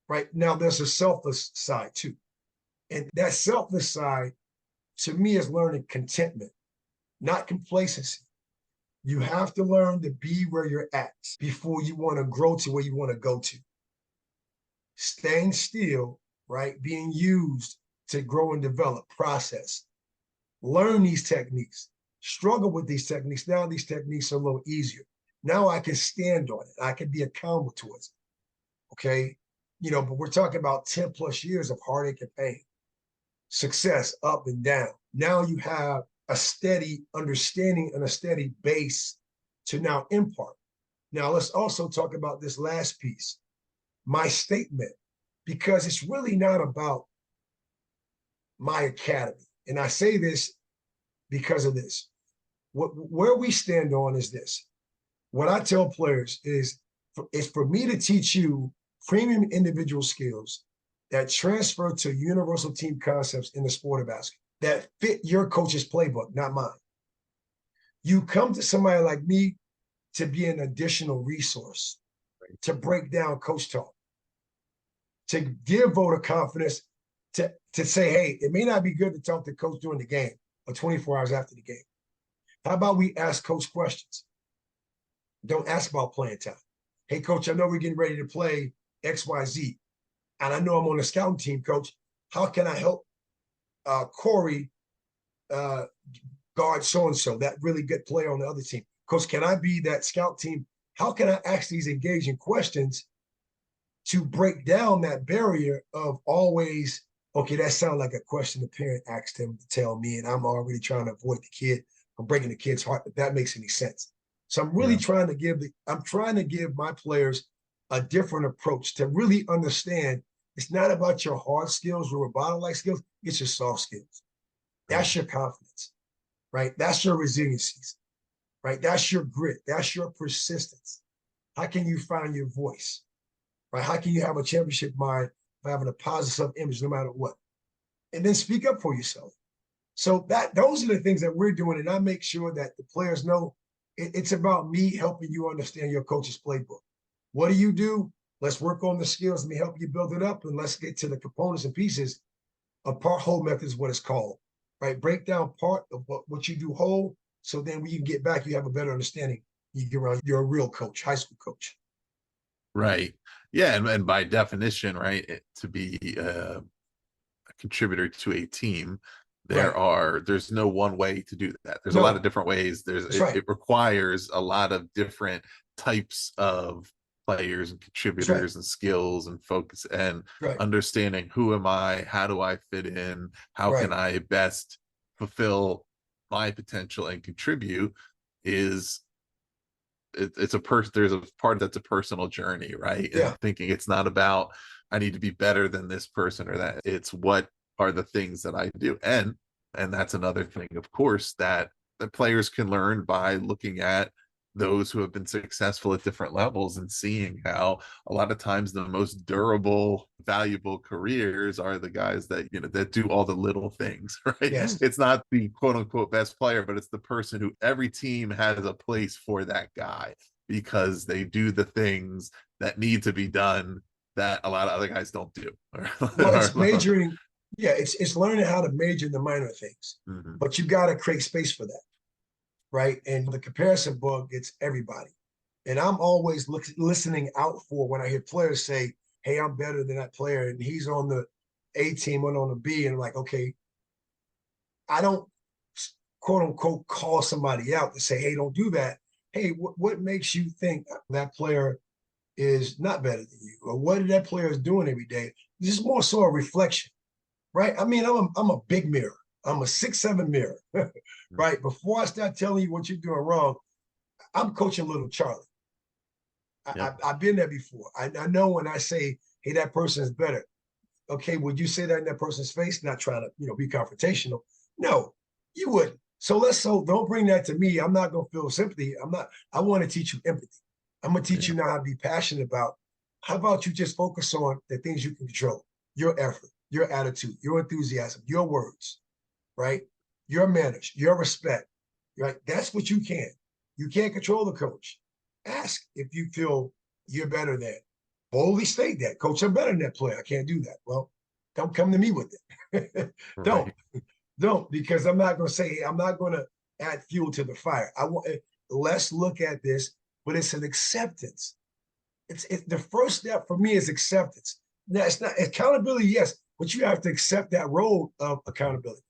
Right now, there's a selfless side too. And that selfless side, to me, is learning contentment, not complacency. You have to learn to be where you're at before you want to grow to where you want to go to. Staying still, right? Being used to grow and develop, process. Learn these techniques, struggle with these techniques. Now these techniques are a little easier. Now I can stand on it. I can be accountable towards it. Okay. But we're talking about 10 plus years of heartache and pain, success up and down. Now you have a steady understanding and a steady base to now impart. Now let's also talk about this last piece, my statement, because it's really not about my academy. And I say this because of this. Where we stand on is this. What I tell players is for me to teach you premium individual skills that transfer to universal team concepts in the sport of basketball that fit your coach's playbook, not mine. You come to somebody like me to be an additional resource, to break down coach talk, to give voter confidence, to say, hey, it may not be good to talk to coach during the game or 24 hours after the game. How about we ask coach questions? Don't ask about playing time. Hey, coach, I know we're getting ready to play XYZ, and I know I'm on the scouting team, coach. How can I help Corey guard so-and-so, that really good player on the other team? Coach, can I be that scout team? How can I ask these engaging questions to break down that barrier of always, okay, that sounds like a question the parent asked him to tell me, and I'm already trying to avoid the kid from breaking the kid's heart, if that makes any sense. So I'm really trying to give my players a different approach to really understand it's not about your hard skills, your robotic-like skills, it's your soft skills. That's your confidence, right? That's your resiliencies, right? That's your grit. That's your persistence. How can you find your voice, right? How can you have a championship mind of having a positive self-image no matter what? And then speak up for yourself. So those are the things that we're doing, and I make sure that the players know it's about me helping you understand your coach's playbook. What do? Let's work on the skills. Let me help you build it up, and let's get to the components and pieces. A part whole method is what it's called, right? Break down part of what you do whole, so then when you get back, you have a better understanding. You get around, you're a real coach, high school coach. Right. Yeah. And by definition, right, to be a contributor to a team, there's no one way to do that. There's a lot of different ways. It requires a lot of different types of players and contributors and skills and focus and understanding who am I, how do I fit in, how can I best fulfill my potential and contribute. There's a part that's a personal journey, right? And thinking it's not about I need to be better than this person or that. It's what are the things that I do. And that's another thing, of course, that the players can learn by looking at those who have been successful at different levels and seeing how a lot of times the most durable, valuable careers are the guys that, that do all the little things, right? Yes. It's not the quote unquote best player, but it's the person who every team has a place for that guy because they do the things that need to be done that a lot of other guys don't do. Well, it's majoring. Yeah, it's learning how to major in the minor things, but you got to create space for that, right? And the comparison bug gets everybody. And I'm always listening out for when I hear players say, hey, I'm better than that player, and he's on the A team and on the B, and like, okay, I don't quote unquote call somebody out to say, hey, don't do that. Hey, what makes you think that player is not better than you? Or what that player is doing every day? This is more so a reflection. Right? I mean, I'm a big mirror. I'm a 6'7" mirror, right? Before I start telling you what you're doing wrong, I'm coaching little Charlie. I've been there before. I know when I say, hey, that person is better. Okay, would you say that in that person's face? Not trying to, be confrontational, No, you wouldn't. So don't bring that to me. I'm not gonna feel sympathy. I want to teach you empathy. I'm gonna teach you now how to be passionate about. How about you just focus on the things you can control? Your effort, your attitude, your enthusiasm, your words, right? Your manners, your respect, right? That's what you can. You can't control the coach. Ask if you feel you're better than. Boldly state that, coach, I'm better than that player. I can't do that. Well, don't come to me with it. Don't. Right. Don't, because I'm not going to say, I'm not going to add fuel to the fire. Let's look at this, but it's an acceptance. It's the first step for me is acceptance. Now, it's not accountability, yes, but you have to accept that role of accountability.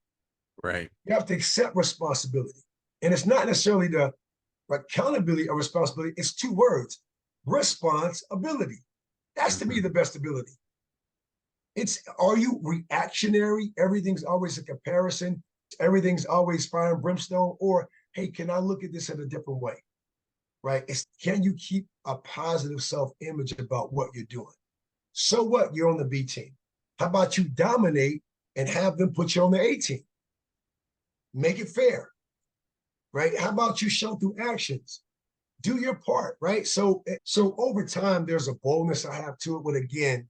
Right. You have to accept responsibility. And it's not necessarily the accountability or responsibility, it's two words, responsibility. That's to me the best ability. Are you reactionary? Everything's always a comparison. Everything's always fire and brimstone. Or, hey, can I look at this in a different way? Right? Can you keep a positive self-image about what you're doing? So what? You're on the B team. How about you dominate and have them put you on the A team? Make it fair. Right? How about you show through actions? Do your part, right? So over time, there's a boldness I have to it, but again,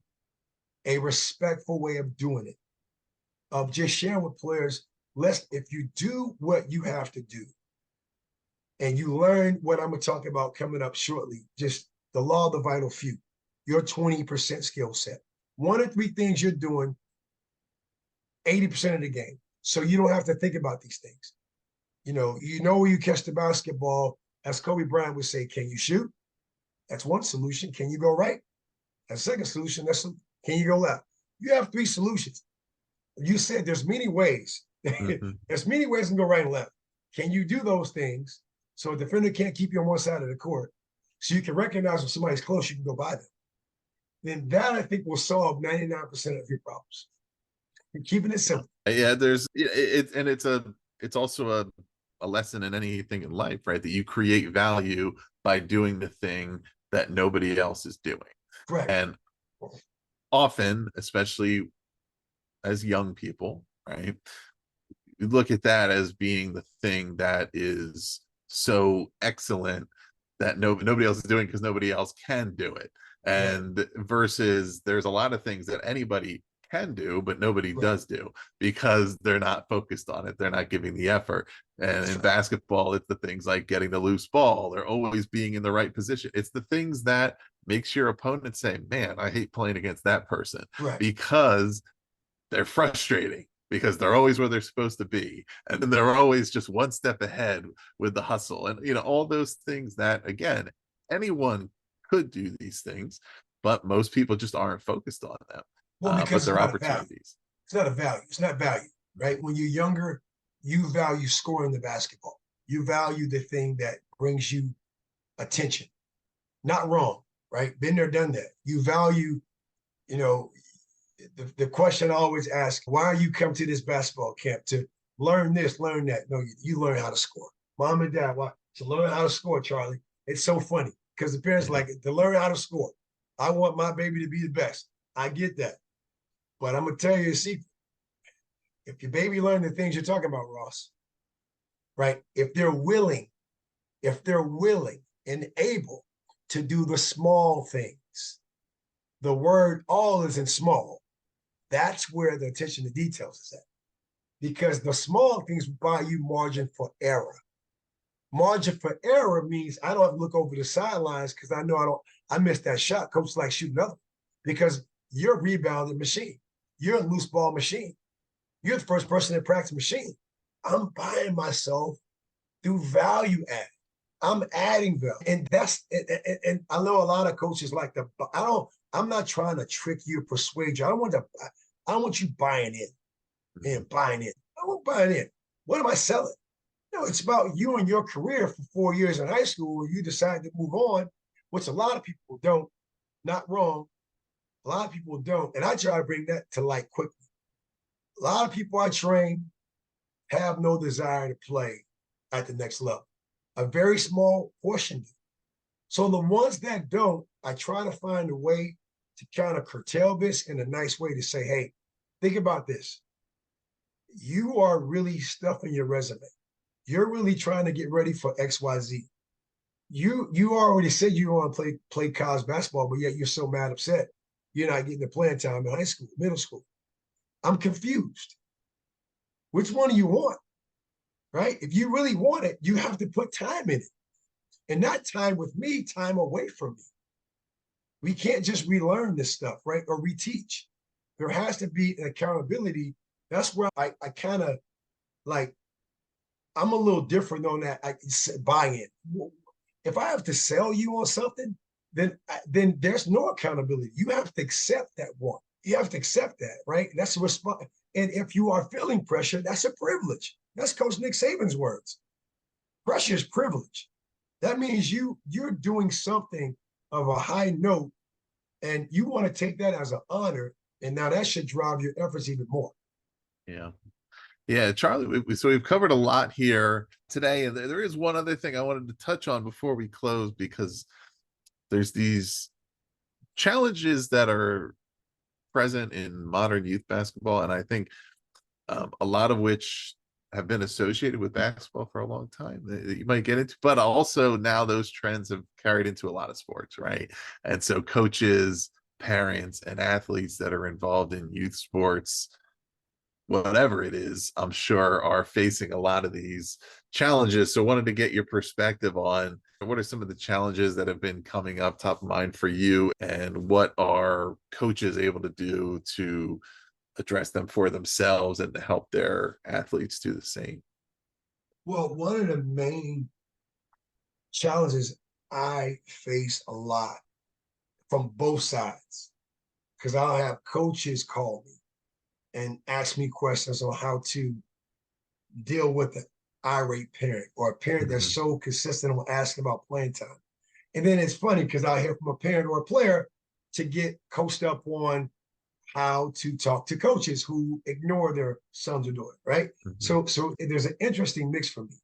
a respectful way of doing it, of just sharing with players, if you do what you have to do, and you learn what I'm going to talk about coming up shortly, just the law of the vital few, your 20% skill set. 1 or 3 things you're doing 80% of the game. So you don't have to think about these things. You know where you catch the basketball, as Kobe Bryant would say, can you shoot? That's one solution. Can you go right? That's the second solution. Can you go left? You have 3 solutions. You said there's many ways. There's many ways to go right and left. Can you do those things so a defender can't keep you on one side of the court, so you can recognize when somebody's close, you can go by them? Then that, I think, will solve 99% of your problems. You're keeping it simple. Yeah, it's also a lesson in anything in life, right? That you create value by doing the thing that nobody else is doing. Correct. And often, especially as young people, right, you look at that as being the thing that is so excellent that nobody else is doing because nobody else can do it. And versus there's a lot of things that anybody can do, but nobody does do because they're not focused on it. They're not giving the effort. And in basketball, it's the things like getting the loose ball or always being in the right position. It's the things that makes your opponent say, man, I hate playing against that person, because they're frustrating, because they're always where they're supposed to be. And then they're always just one step ahead with the hustle. And, all those things that, again, anyone could do these things, but most people just aren't focused on them. Well, because they're opportunities. It's not a value. It's not value, right? When you're younger, you value scoring the basketball. You value the thing that brings you attention. Not wrong, right? Been there, done that. You value, the question I always ask, why you come to this basketball camp? To learn this, learn that. No, you learn how to score. Mom and dad, why? To learn how to score, Charlie. It's so funny because the parents like it, to learn how to score. I want my baby to be the best. I get that. But I'm going to tell you a secret. If your baby learned the things you're talking about, Ross, right? If they're willing and able to do the small things, the word all is in small. That's where the attention to details is at. Because the small things buy you margin for error. Margin for error means I don't have to look over the sidelines because I know I missed that shot. Coach like shoot another one. Because you're a rebounding machine. You're a loose ball machine. You're the first person in practice machine. I'm buying myself through value add. I'm adding value. And and I know a lot of coaches like I'm not trying to trick you or persuade you. I don't want you buying in and buying in. I want buying in. What am I selling? It's about you and your career for 4 years in high school where you decide to move on, which a lot of people don't. Not wrong. A lot of people don't. And I try to bring that to light quickly. A lot of people I train have no desire to play at the next level. A very small portion do. So the ones that don't, I try to find a way to kind of curtail this in a nice way to say, hey, think about this. you are really stuffing your resume. You're really trying to get ready for XYZ. You already said you want to play college basketball, but yet you're so mad upset you're not getting the playing time in high school, middle school. I'm confused. Which one do you want? Right? If you really want it, you have to put time in it. And not time with me, time away from me. We can't just relearn this stuff, right? Or reteach. There has to be an accountability. That's where I kind of like, I'm a little different on that. I buy in. If I have to sell you on something, then there's no accountability. You have to accept that one. You have to accept that, right? That's a response. And if you are feeling pressure, that's a privilege. That's Coach Nick Saban's words. Pressure is privilege. That means you're doing something of a high note, and you want to take that as an honor. And now that should drive your efforts even more. Yeah. Yeah, Charlie, so we've covered a lot here today, and there is one other thing I wanted to touch on before we close, because there's these challenges that are present in modern youth basketball, and I think a lot of which have been associated with basketball for a long time that you might get into, but also now those trends have carried into a lot of sports, right? And so coaches, parents, and athletes that are involved in youth sports, whatever it is, I'm sure are facing a lot of these challenges. So wanted to get your perspective on what are some of the challenges that have been coming up top of mind for you, and what are coaches able to do to address them for themselves and to help their athletes do the same. Well, one of the main challenges I face a lot from both sides, because I'll have coaches call me and ask me questions on how to deal with an irate parent, or a parent that's so consistent on asking about playing time. And then it's funny because I hear from a parent or a player to get coached up on how to talk to coaches who ignore their sons or daughter, right? So there's an interesting mix for me.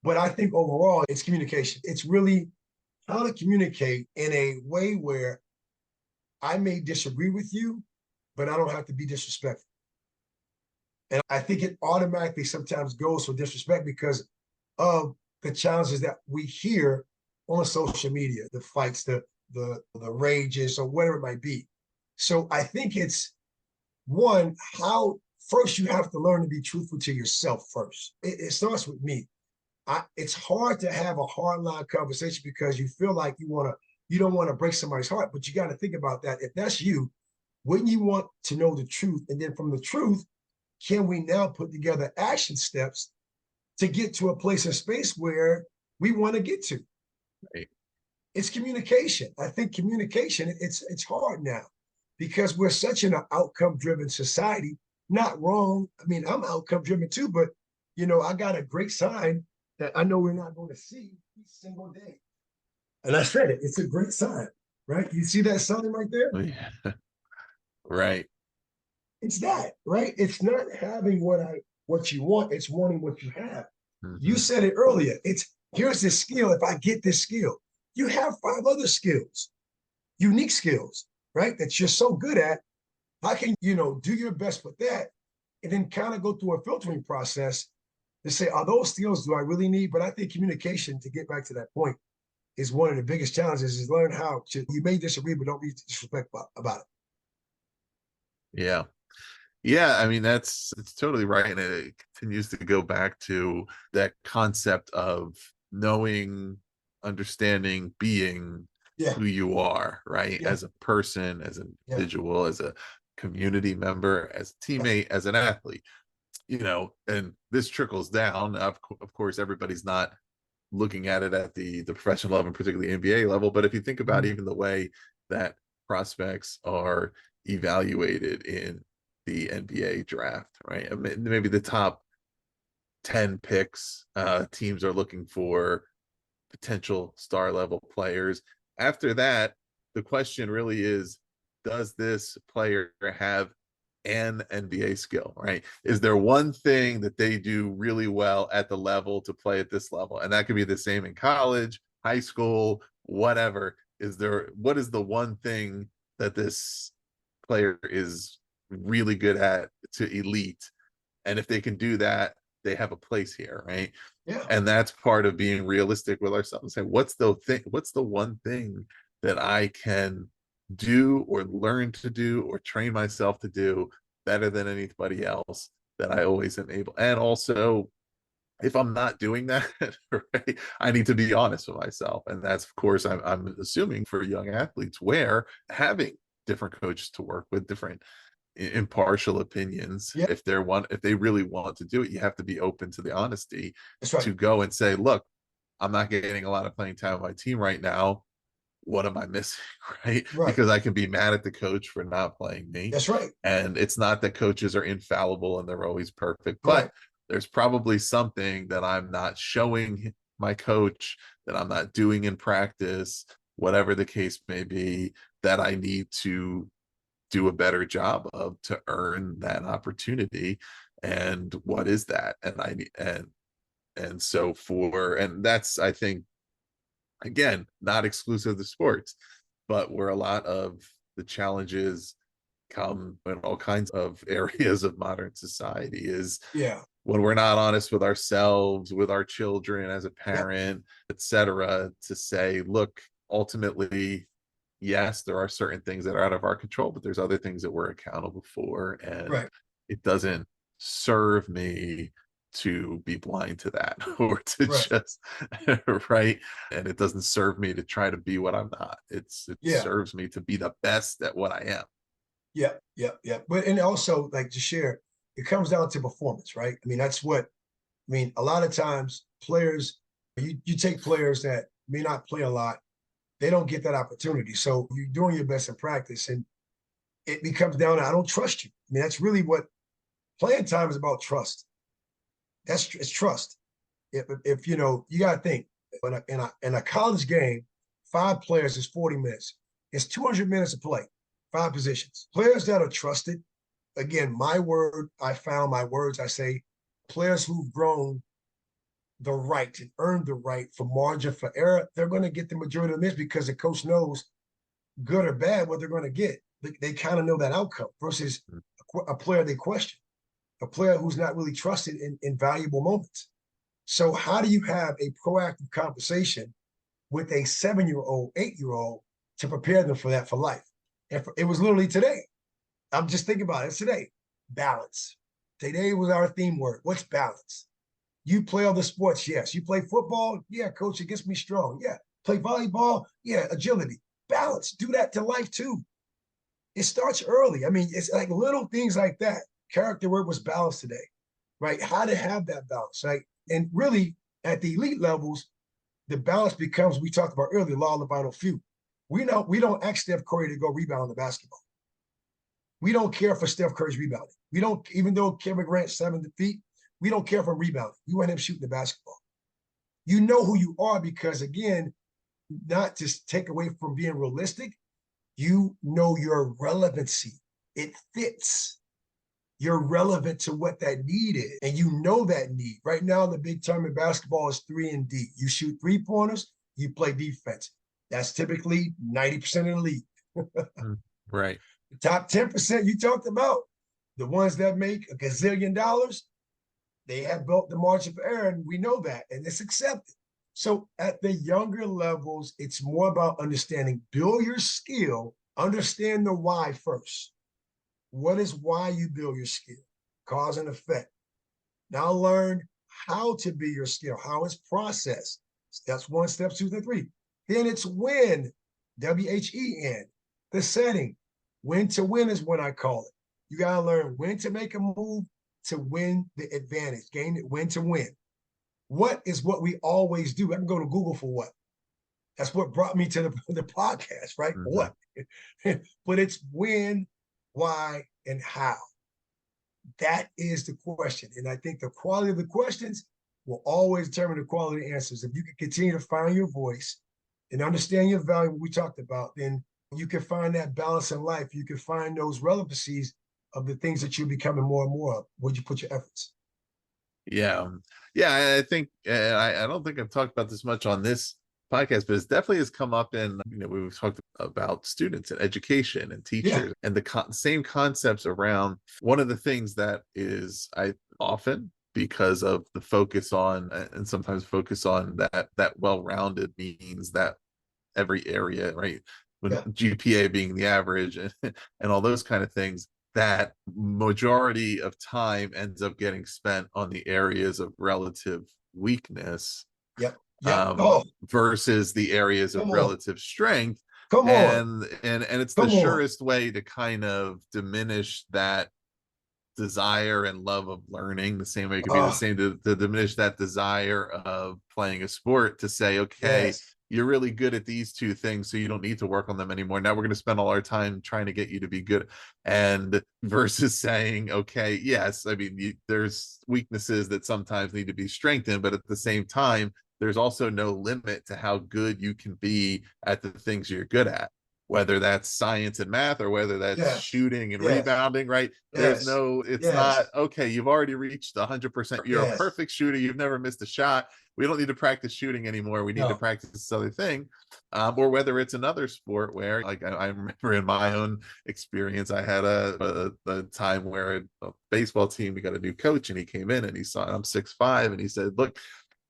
But I think overall it's communication. It's really how to communicate in a way where I may disagree with you, but I don't have to be disrespectful. And I think it automatically sometimes goes for disrespect because of the challenges that we hear on social media, the fights, the rages, or whatever it might be. So I think it's one, how first you have to learn to be truthful to yourself first. It starts with me. It's hard to have a hard line conversation because you feel like you don't want to break somebody's heart, but you got to think about that. If that's you, wouldn't you want to know the truth? And then from the truth, can we now put together action steps to get to a place of space where we want to get to? Right. It's communication. I think communication, it's hard now because we're such an outcome-driven society. Not wrong. I mean, I'm outcome-driven too, but I got a great sign that I know we're not going to see every single day. And I said it. It's a great sign, right? You see that sign right there? Oh, yeah. Right. It's that, right? It's not having what you want. It's wanting what you have. You said it earlier. Here's this skill. If I get this skill, you have 5 other skills, unique skills, right? That you're so good at. How can do your best with that, and then kind of go through a filtering process to say, are those skills do I really need? But I think communication, to get back to that point, is one of the biggest challenges. Is learn how to. You may disagree, but don't be disrespectful about it. Yeah. Yeah, I mean, it's totally right. And it continues to go back to that concept of knowing, understanding, being who you are, right? As a person, as an individual, as a community member, as a teammate, as an athlete, and this trickles down. Of course, everybody's not looking at it at the professional level, particularly NBA level. But if you think about even the way that prospects are evaluated in the NBA draft, right? I mean, maybe the top 10 picks, teams are looking for potential star level players. After that, the question really is, does this player have an NBA skill, right? Is there one thing that they do really well at the level to play at this level? And that could be the same in college, high school, whatever. What is the one thing that this player is really good at to elite? And if they can do that, they have a place here, right? Yeah. And that's part of being realistic with ourselves. Say, what's the one thing that I can do or learn to do or train myself to do better than anybody else that I always am able. And also, if I'm not doing that, right, I need to be honest with myself. And that's, of course, I'm assuming for young athletes, where having different coaches to work with, different impartial opinions. Yeah. If they really want to do it, you have to be open to the honesty. That's right. To go and say, look, I'm not getting a lot of playing time with my team right now. What am I missing? Right? Because I can be mad at the coach for not playing me. That's right. And it's not that coaches are infallible and they're always perfect, but there's probably something that I'm not showing my coach, that I'm not doing in practice, whatever the case may be, that I need to do a better job of to earn that opportunity. And what is that? And so and that's, I think, again, not exclusive to sports, but where a lot of the challenges come in all kinds of areas of modern society is when we're not honest with ourselves, with our children as a parent, etc., to say, look, ultimately, yes, there are certain things that are out of our control, but there's other things that we're accountable for. And it doesn't serve me to be blind to that or to just right. And it doesn't serve me to try to be what I'm not. It serves me to be the best at what I am. But and also, like, to share, it comes down to performance, right? I mean, that's what I mean. A lot of times players, you take players that may not play a lot, they don't get that opportunity. So you're doing your best in practice, and it becomes down to, I don't trust you. I mean, that's really what playing time is about. Trust. It's trust. If you know, you got to think, in a college game, 5 players is 40 minutes. It's 200 minutes to play, 5 positions. Players that are trusted, again, my word, I found my words, I say, players who've grown the right and earned the right for margin for error, they're going to get the majority of the minutes because the coach knows, good or bad, what they're going to get. They kind of know that outcome versus a player they question, a player who's not really trusted in valuable moments. So how do you have a proactive conversation with a 7-year-old, 8-year-old to prepare them for that for life? And it was literally today. I'm just thinking about it. It's today. Balance. Today was our theme word. What's balance? You play other sports, yes. You play football, yeah, coach, it gets me strong. Yeah. Play volleyball, yeah, agility. Balance. Do that to life too. It starts early. I mean, it's like little things like that. Character word was balance today, right? How to have that balance, right? And really, at the elite levels, the balance becomes, we talked about earlier, law of the vital few. We don't ask Steph Curry to go rebound the basketball. We don't care for Steph Curry's rebounding. We don't, even though Kevin Grant's 7 feet, we don't care for rebounding. We want him shooting the basketball. You know who you are because, again, not just take away from being realistic, you know your relevancy. It fits. You're relevant to what that need is, and you know that need. Right now, the big term in basketball is 3 and D. You shoot 3-pointers, you play defense. That's typically 90% of the league. Right. The top 10% you talked about, the ones that make a gazillion dollars, they have built the margin for error, and we know that, and it's accepted. So at the younger levels, it's more about understanding, build your skill, understand the why first. What is why you build your skill? Cause and effect. Now learn how to be your skill, how it's processed. Steps 1, steps 2, and 3. Then it's when, W-H-E-N, the setting. When to win is what I call it. You got to learn when to make a move to win the advantage, gain it, when to win. What is what we always do? I can go to Google for what. That's what brought me to the podcast, right? Mm-hmm. What? But it's when, why, and how. That is the question. And I think the quality of the questions will always determine the quality of the answers. If you can continue to find your voice and understand your value, what we talked about, then you can find that balance in life. You can find those relevancies of the things that you're becoming more and more of. Where'd you put your efforts? Yeah. I think, I don't think I've talked about this much on this podcast, but it definitely has come up in, we've talked about students and education and teachers and the same concepts around. One of the things that is, often because of the focus on, and sometimes focus on that well-rounded means that every area, right? When Yeah. GPA being the average and all those kind of things, that majority of time ends up getting spent on the areas of relative weakness, Yep. Yep. Oh, versus the areas of come on. relative strength. Come on. And it's the Come on. surest way to kind of diminish that desire and love of learning, the same way it could be the same to diminish that desire of playing a sport, to say, okay, Yes. you're really good at these two things, so you don't need to work on them anymore. Now we're going to spend all our time trying to get you to be good. And versus saying, okay, yes, I mean, there's weaknesses that sometimes need to be strengthened, but at the same time, there's also no limit to how good you can be at the things you're good at, whether that's science and math or whether that's shooting and rebounding, right? There's no, it's not, okay, you've already reached 100%. You're a perfect shooter. You've never missed a shot. We don't need to practice shooting anymore. We need to practice this other thing. Or whether it's another sport where, like, I remember in my own experience, I had a time where a baseball team, we got a new coach, and he came in and he saw, I'm 6'5", and he said, look,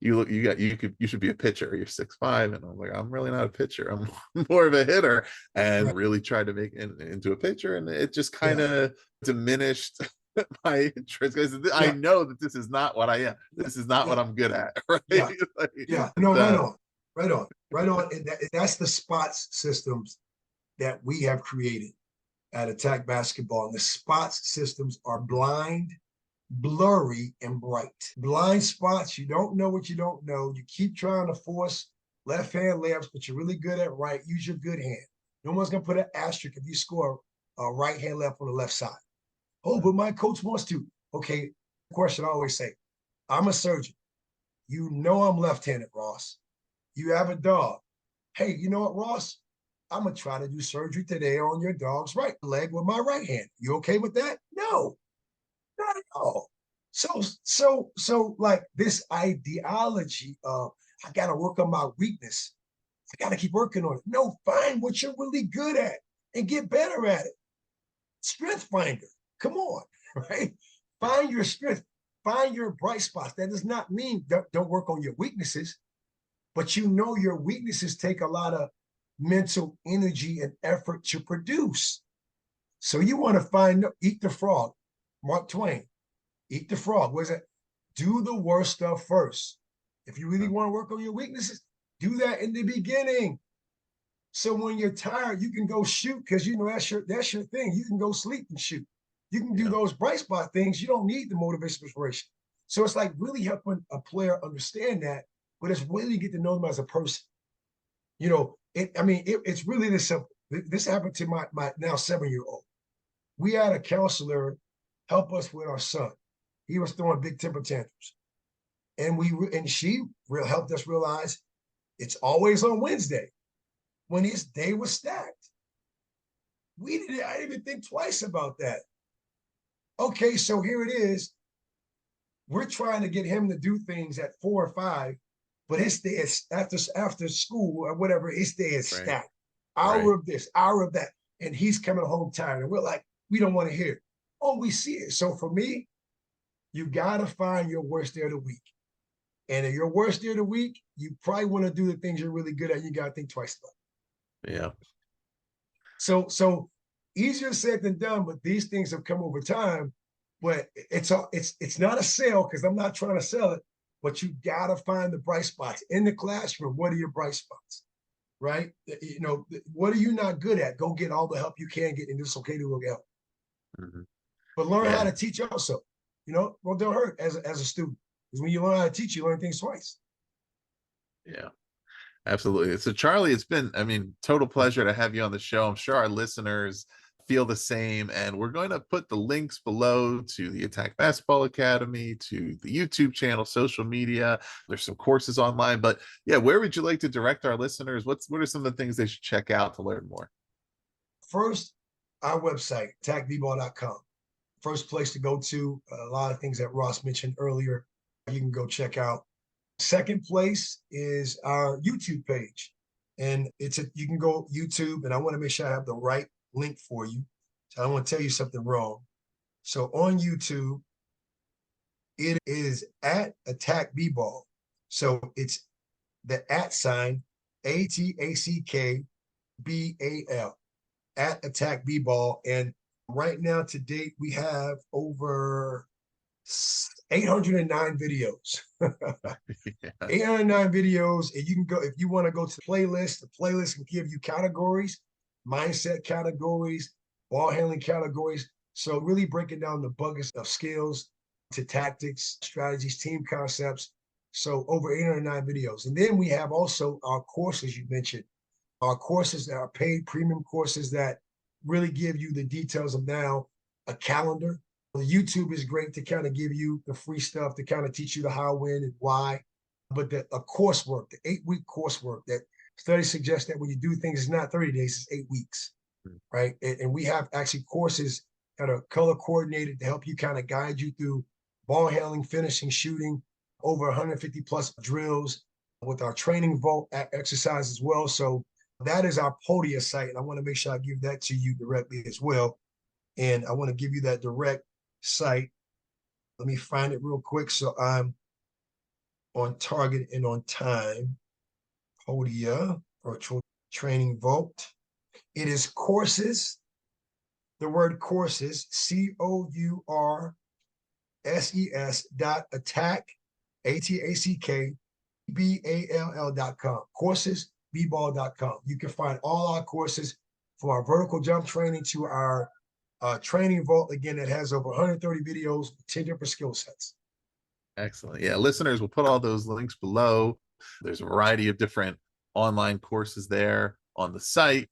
you should be a pitcher. You're 6'5", and I'm like, I'm really not a pitcher. I'm more of a hitter, and really tried to make it into a pitcher, and it just kind of diminished my interest, because I know that this is not what I am. This is not what I'm good at. Right? No, right on. And that's the spots systems that we have created at Attack Basketball. And the spots systems are blind, blurry, and bright. Blind spots, you don't know what you don't know. You keep trying to force left hand layups, but you're really good at right. Use your good hand. No one's gonna put an asterisk if you score a right hand left on the left side. Oh, but my coach wants to. Okay, question I always say, I'm a surgeon. You know I'm left-handed, Ross. You have a dog. Hey, you know what, Ross? I'm gonna try to do surgery today on your dog's right leg with my right hand. You okay with that? No, not at all. So like this ideology of I gotta work on my weakness. I gotta keep working on it. No, find what you're really good at and get better at it. Strength finder. Come on, right? Find your strength. Find your bright spots. That does not mean don't work on your weaknesses, but you know your weaknesses take a lot of mental energy and effort to produce. So you want to eat the frog. Mark Twain, eat the frog. What is it? Do the worst stuff first. If you really want to work on your weaknesses, do that in the beginning. So when you're tired, you can go shoot, because you know that's your thing. You can go sleep and shoot. You can do those bright spot things. You don't need the motivation, inspiration. So it's like really helping a player understand that, but it's really get to know them as a person. You know, it's really this simple. This happened to my now 7-year-old. We had a counselor help us with our son. He was throwing big temper tantrums, and she helped us realize it's always on Wednesday when his day was stacked. I didn't even think twice about that. Okay, so here it is. We're trying to get him to do things at 4 or 5, but his day is after school or whatever, his day is stacked. Hour of this, hour of that. And he's coming home tired. And we're like, we don't want to hear it. Oh, we see it. So for me, you got to find your worst day of the week. And in your worst day of the week, you probably want to do the things you're really good at. You got to think twice about it. Yeah. So easier said than done, but these things have come over time. But it's not a sale, because I'm not trying to sell it, but you gotta find the bright spots in the classroom. What are your bright spots, right? You know, what are you not good at? Go get all the help you can get, and it's okay to go get help. Mm-hmm. But learn how to teach also. You know, well, don't hurt as a student, because when you learn how to teach, you learn things twice. Yeah. Absolutely. So Charlie, it's been, total pleasure to have you on the show. I'm sure our listeners feel the same, and we're going to put the links below to the Attack Basketball Academy, to the YouTube channel, social media. There's some courses online, but where would you like to direct our listeners? What are some of the things they should check out to learn more? First, our website, attackbball.com. First place to go to. A lot of things that Ross mentioned earlier, you can go check out. Second place is our YouTube page, and you can go YouTube, and I want to make sure I have the right link for you. So I don't want to tell you something wrong. So on YouTube, It is at Attack B-Ball. So it's the @ sign ATACKBAL at Attack B-Ball. And right now to date, we have over 809 videos. 809 videos. And you can go, if you want to go to the playlist can give you categories, mindset categories, ball handling categories. So really breaking down the buckets of skills to tactics, strategies, team concepts. So over 809 videos. And then we have also our courses you mentioned, our courses that are paid premium courses that really give you the details of now a calendar. The YouTube is great to kind of give you the free stuff to kind of teach you the how, when, and why. But the coursework, the 8-week coursework that studies suggest that when you do things, it's not 30 days, it's 8 weeks, right? And we have actually courses that are color coordinated to help you kind of guide you through ball handling, finishing, shooting, over 150 plus drills with our training vault exercise as well. So that is our Podia site. And I want to make sure I give that to you directly as well. And I want to give you that direct site. Let me find it real quick so I'm on target and on time. Podia Virtual Training Vault. It is courses, the word courses, COURSES.attack, ATACKBALL.com. Courses, bball.com. You can find all our courses from our vertical jump training to our training vault, again, that has over 130 videos, 10 different skill sets. Excellent. Yeah, listeners, we'll put all those links below. There's a variety of different online courses there on the site.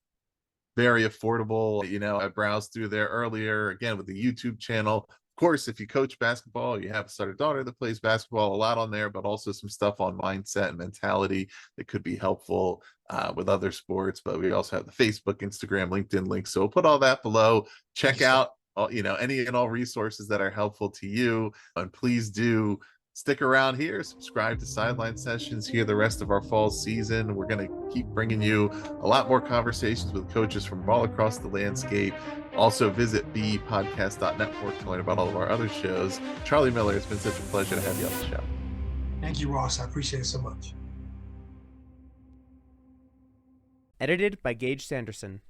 Very affordable. You know, I browsed through there earlier, again, with the YouTube channel. Of course, if you coach basketball, you have a son or daughter that plays basketball, a lot on there, but also some stuff on mindset and mentality that could be helpful with other sports. But we also have the Facebook, Instagram, LinkedIn links. So we'll put all that below. Check out, any and all resources that are helpful to you. And please do stick around here, subscribe to Sideline Sessions, hear the rest of our fall season. We're going to keep bringing you a lot more conversations with coaches from all across the landscape. Also visit bepodcast.network to learn about all of our other shows. Charlie Miller, it's been such a pleasure to have you on the show. Thank you, Ross. I appreciate it so much. Edited by Gage Sanderson.